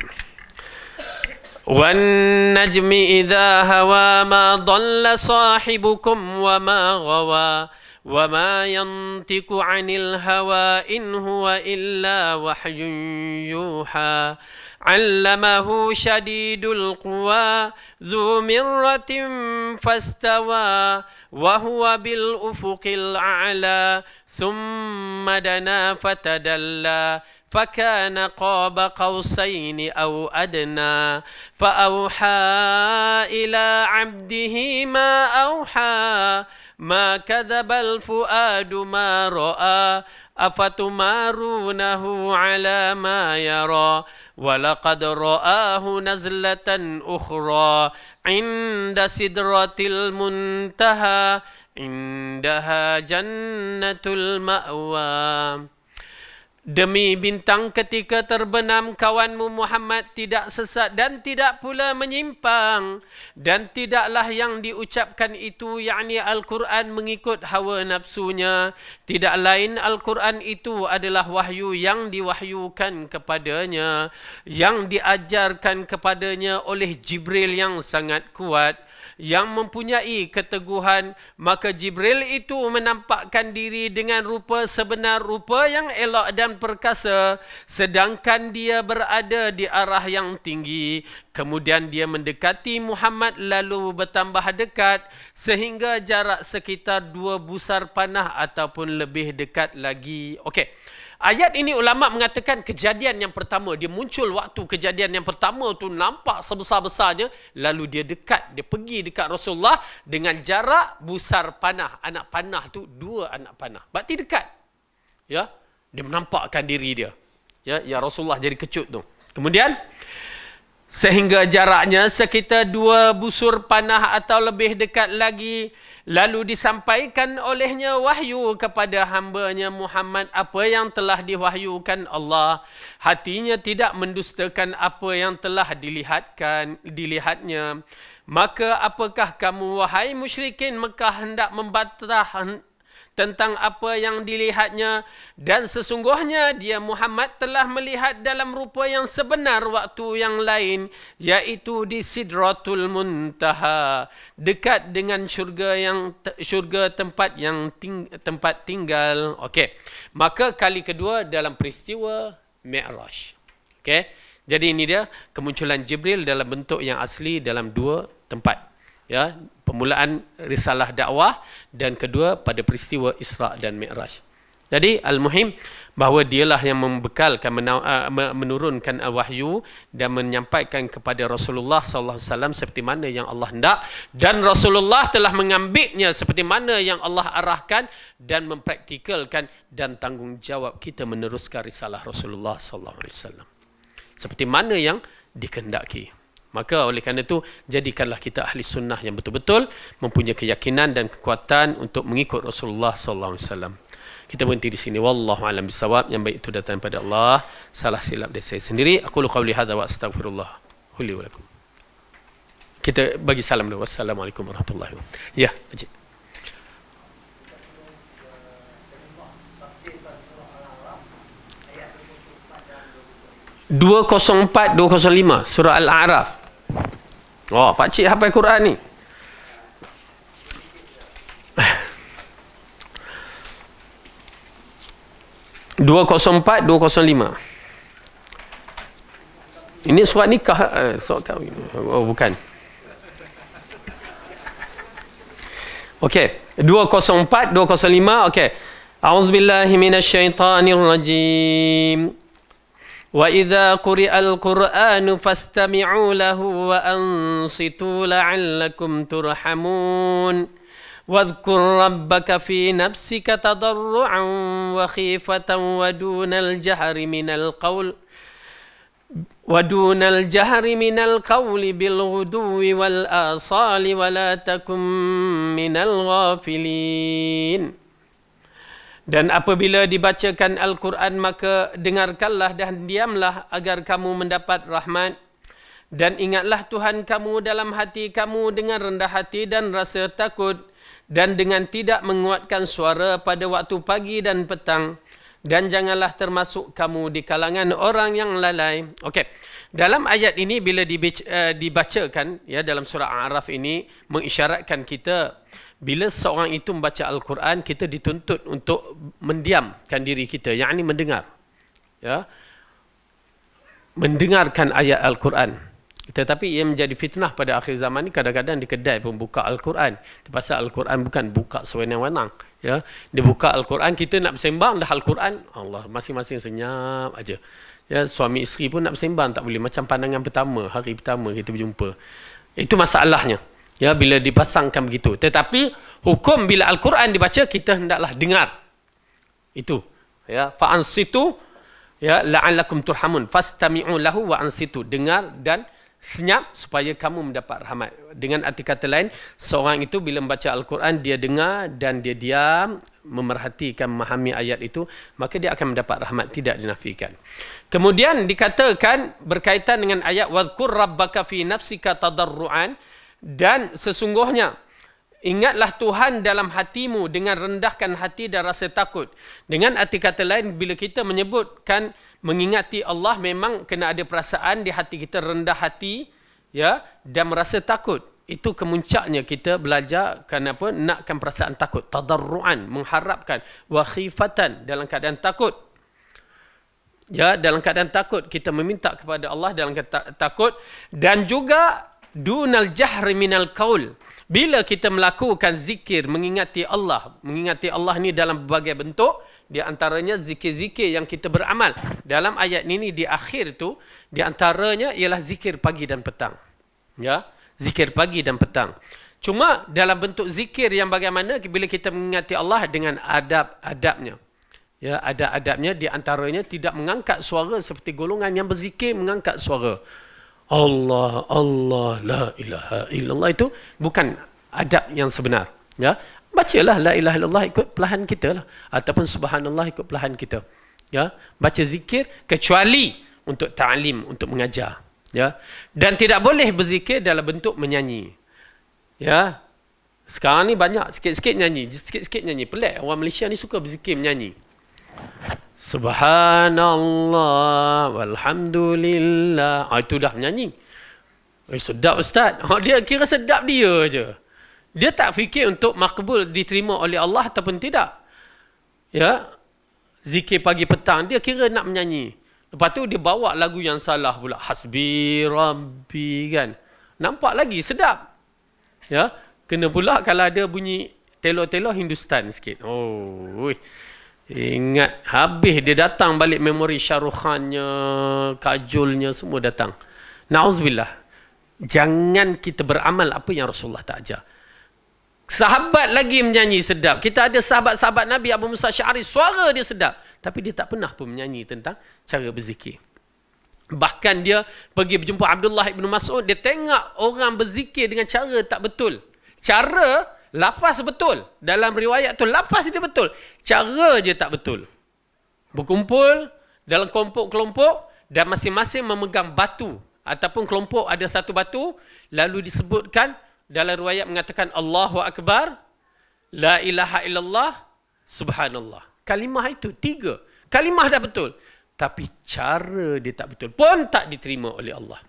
وَالنَّجْمِ إِذَا هَوَى مَا ضَلَّ صَاحِبُكُمْ وَمَا غَوَى وَمَا يَنْطِقُ عَنِ الْهَوَى إِنْ هُوَ إِلَّا وَحْيٌ يُوحَى عَلَّمَهُ شَدِيدُ الْقُوَى ذُو مِرَّةٍ فَاسْتَوَى وَهُوَ بِالْأُفُقِ الْأَعْلَى ثُمَّ دَنَا فَتَدَلَّى فكان قاب قوسين أو أدنى فأوحى إلى عبده ما أوحى ما كذب الفؤاد ما رأى أفتمارونه على ما يرى ولقد رآه نزلة أخرى عند سدرة المنتهى عندها جنة المأوى. Demi bintang ketika terbenam kawanmu Muhammad tidak sesat dan tidak pula menyimpang, dan tidaklah yang diucapkan itu yakni Al-Quran mengikut hawa nafsunya. Tidak lain Al-Quran itu adalah wahyu yang diwahyukan kepadanya, yang diajarkan kepadanya oleh Jibril yang sangat kuat, yang mempunyai keteguhan. Maka Jibril itu menampakkan diri dengan rupa sebenar rupa yang elok dan perkasa, sedangkan dia berada di arah yang tinggi. Kemudian dia mendekati Muhammad lalu bertambah dekat sehingga jarak sekitar 2 busar panah ataupun lebih dekat lagi. Okey. Ayat ini ulama mengatakan kejadian yang pertama, dia muncul waktu kejadian yang pertama tu nampak sebesar-besarnya, lalu dia dekat, dia pergi dekat Rasulullah dengan jarak busar panah. Anak panah tu 2 anak panah. Berarti dekat. Ya, dia menampakkan diri dia. Ya Rasulullah jadi kecut tu. Kemudian sehingga jaraknya sekitar 2 busur panah atau lebih dekat lagi. Lalu disampaikan olehnya wahyu kepada hambanya Muhammad apa yang telah diwahyukan Allah. Hatinya tidak mendustakan apa yang telah dilihatnya. Maka apakah kamu wahai musyrikin Mekah hendak membantah tentang apa yang dilihatnya? Dan sesungguhnya dia Muhammad telah melihat dalam rupa yang sebenar waktu yang lain, yaitu di Sidratul Muntaha, dekat dengan syurga tempat tempat tinggal. Okey. Maka kali kedua dalam peristiwa Mi'raj. Okey. Jadi ini dia kemunculan Jibril dalam bentuk yang asli dalam 2 tempat. Ya, permulaan risalah dakwah, dan kedua pada peristiwa Isra dan Mi'raj. Jadi al-muhim bahawa dialah yang membekalkan, menurunkan wahyu dan menyampaikan kepada Rasulullah sallallahu alaihi wasallam seperti mana yang Allah hendak, dan Rasulullah telah mengambilnya seperti mana yang Allah arahkan dan mempraktikalkan, dan tanggungjawab kita meneruskan risalah Rasulullah sallallahu alaihi wasallam seperti mana yang dikehendaki. Maka oleh kerana itu, jadikanlah kita ahli sunnah yang betul-betul mempunyai keyakinan dan kekuatan untuk mengikut Rasulullah sallallahu alaihi wasallam. Kita berhenti di sini. Wallahu a'lam bissawab. Yang baik itu datang daripada Allah, salah silap dari saya sendiri. Aqulu qawli hadza wa astaghfirullah li wa lakum. Kita bagi salam dulu. Wassalamualaikum warahmatullahi wabarakatuh. Ya, Haji. (204, 205) surah Al-A'raf. Oh, Pak Cik hafal Quran ni. (204, 205). Ini surat nikah, surat kahwin. Oh, bukan. Okey, 204, 205. Okey. A'udzubillahi minasyaitonir rajim. وَإِذَا قُرِئَ الْقُرْآنُ فَاسْتَمِعُوا لَهُ وَأَنصِتُوا لَعَلَّكُمْ تُرْحَمُونَ وَاذْكُرْ رَبَّكَ فِي نَفْسِكَ تَضَرُّعًا وَخِيفَةً وَدُونَ الْجَهْرِ مِنَ الْقَوْلِ بِالْغُدُوِّ وَالْآصَالِ وَلَا تَكُنْ مِنَ الْغَافِلِينَ. Dan apabila dibacakan Al-Quran, maka dengarkanlah dan diamlah agar kamu mendapat rahmat. Dan ingatlah Tuhan kamu dalam hati kamu dengan rendah hati dan rasa takut, dan dengan tidak menguatkan suara pada waktu pagi dan petang. dan janganlah termasuk kamu di kalangan orang yang lalai. Okey. Dalam ayat ini bila dibacakan ya dalam surah Al-A'raf ini mengisyaratkan kita bila seorang itu membaca Al-Quran, kita dituntut untuk mendiamkan diri kita, yakni mendengar. Ya. Mendengarkan ayat Al-Quran. Tetapi ia menjadi fitnah pada akhir zaman ni, kadang-kadang di kedai pun buka Al-Quran. Pasal Al-Quran bukan buka sewenang-wenang. Ya. Dia buka Al-Quran, kita nak bersembang dah Al-Quran, Allah, masing-masing senyap aja. Ya, suami isteri pun nak bersembang tak boleh, macam pandangan pertama, hari pertama kita berjumpa. Itu masalahnya. Ya, bila dipasangkan begitu. Tetapi hukum bila Al-Quran dibaca, kita hendaklah dengar. Itu. Ya, fa'ansitu ya la'allakum turhamun fastami'u lahu wa ansitu, dengar dan senyap supaya kamu mendapat rahmat. Dengan arti kata lain, seorang itu bila membaca Al-Quran, dia dengar dan dia diam, memerhatikan, memahami ayat itu, maka dia akan mendapat rahmat, tidak dinafikan. Kemudian dikatakan berkaitan dengan ayat wadhkur rabbaka fi nafsika tadarruan, dan sesungguhnya ingatlah Tuhan dalam hatimu dengan rendahkan hati dan rasa takut. Dengan arti kata lain, bila kita menyebutkan mengingati Allah, memang kena ada perasaan di hati kita, rendah hati ya, dan merasa takut. Itu kemuncaknya kita belajar kenapa nakkan perasaan takut, tadarruan, mengharapkan, wa khifatan, dalam keadaan takut. Ya, dalam keadaan takut kita meminta kepada Allah dalam keadaan takut, dan juga dunal jahri minal qaul. Bila kita melakukan zikir, mengingati Allah ni dalam berbagai bentuk, di antaranya zikir-zikir yang kita beramal. Dalam ayat ini di akhir tu, di antaranya ialah zikir pagi dan petang. Ya, zikir pagi dan petang. Cuma dalam bentuk zikir yang bagaimana bila kita mengingati Allah dengan adab-adabnya. Ya, ada adabnya, di antaranya tidak mengangkat suara seperti golongan yang berzikir mengangkat suara. Allah, Allah, la ilaha illallah, itu bukan adab yang sebenar. Ya, bacalah la ilaha illallah ikut perlahan kita lah, ataupun subhanallah ikut perlahan kita. Ya, baca zikir kecuali untuk ta'lim, untuk mengajar. Ya, dan tidak boleh berzikir dalam bentuk menyanyi. Ya, sekarang ni banyak sikit-sikit nyanyi, pelik. Orang Malaysia ni suka berzikir menyanyi. Subhanallah walhamdulillah. Itu dah menyanyi. Sedap Ustaz. Dia kira sedap dia je. Dia tak fikir untuk makbul, diterima oleh Allah ataupun tidak. Ya. Zikir pagi petang, dia kira nak menyanyi. Lepas tu dia bawa lagu yang salah pula. Hasbi Rabbi kan. Nampak lagi sedap. Ya. Kena pula kalau ada bunyi telo-telo Hindustan sikit. Oh, ingat, habis dia datang balik memori Syahrukhannya, kajolnya, semua datang. Na'udzubillah. Jangan kita beramal apa yang Rasulullah tak ajar. Sahabat lagi menyanyi sedap. Kita ada sahabat-sahabat Nabi, Abu Musa Asy'ari, suara dia sedap. Tapi dia tak pernah pun menyanyi tentang cara berzikir. Bahkan dia pergi berjumpa Abdullah ibn Mas'ud, dia tengok orang berzikir dengan cara tak betul. Cara, lafaz betul. Dalam riwayat tu lafaz dia betul. Cara je tak betul. Berkumpul dalam kelompok-kelompok dan masing-masing memegang batu. Ataupun kelompok ada satu batu. Lalu disebutkan dalam riwayat mengatakan Allahu Akbar, La ilaha illallah, Subhanallah. Kalimah itu 3. Kalimah dah betul. Tapi cara dia tak betul. Pun tak diterima oleh Allah.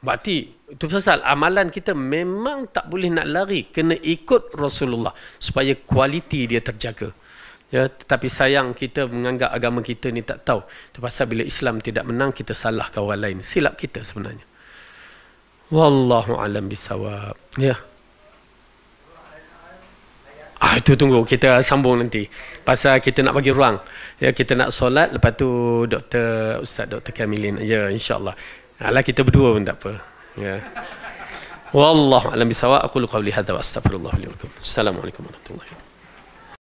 Berarti itu pasal amalan kita memang tak boleh nak lari, kena ikut Rasulullah supaya kualiti dia terjaga. Ya, tetapi sayang kita menganggap agama kita ni tak tahu. Itu pasal bila Islam tidak menang, kita salahkan orang lain. Silap kita sebenarnya. Wallahu alam bisawab. Ya. Itu tunggu, kita sambung nanti. Pasal kita nak bagi ruang. Ya, kita nak solat, lepas tu Ustaz Dr. Kamilin. Ya, insya-Allah. Alah, kita berdua pun tak apa. Ya. Wallahu a'lam bisawab. Aqulu qawli hadza wa astaghfirullah li wa lakum. Assalamualaikum warahmatullahi wabarakatuh.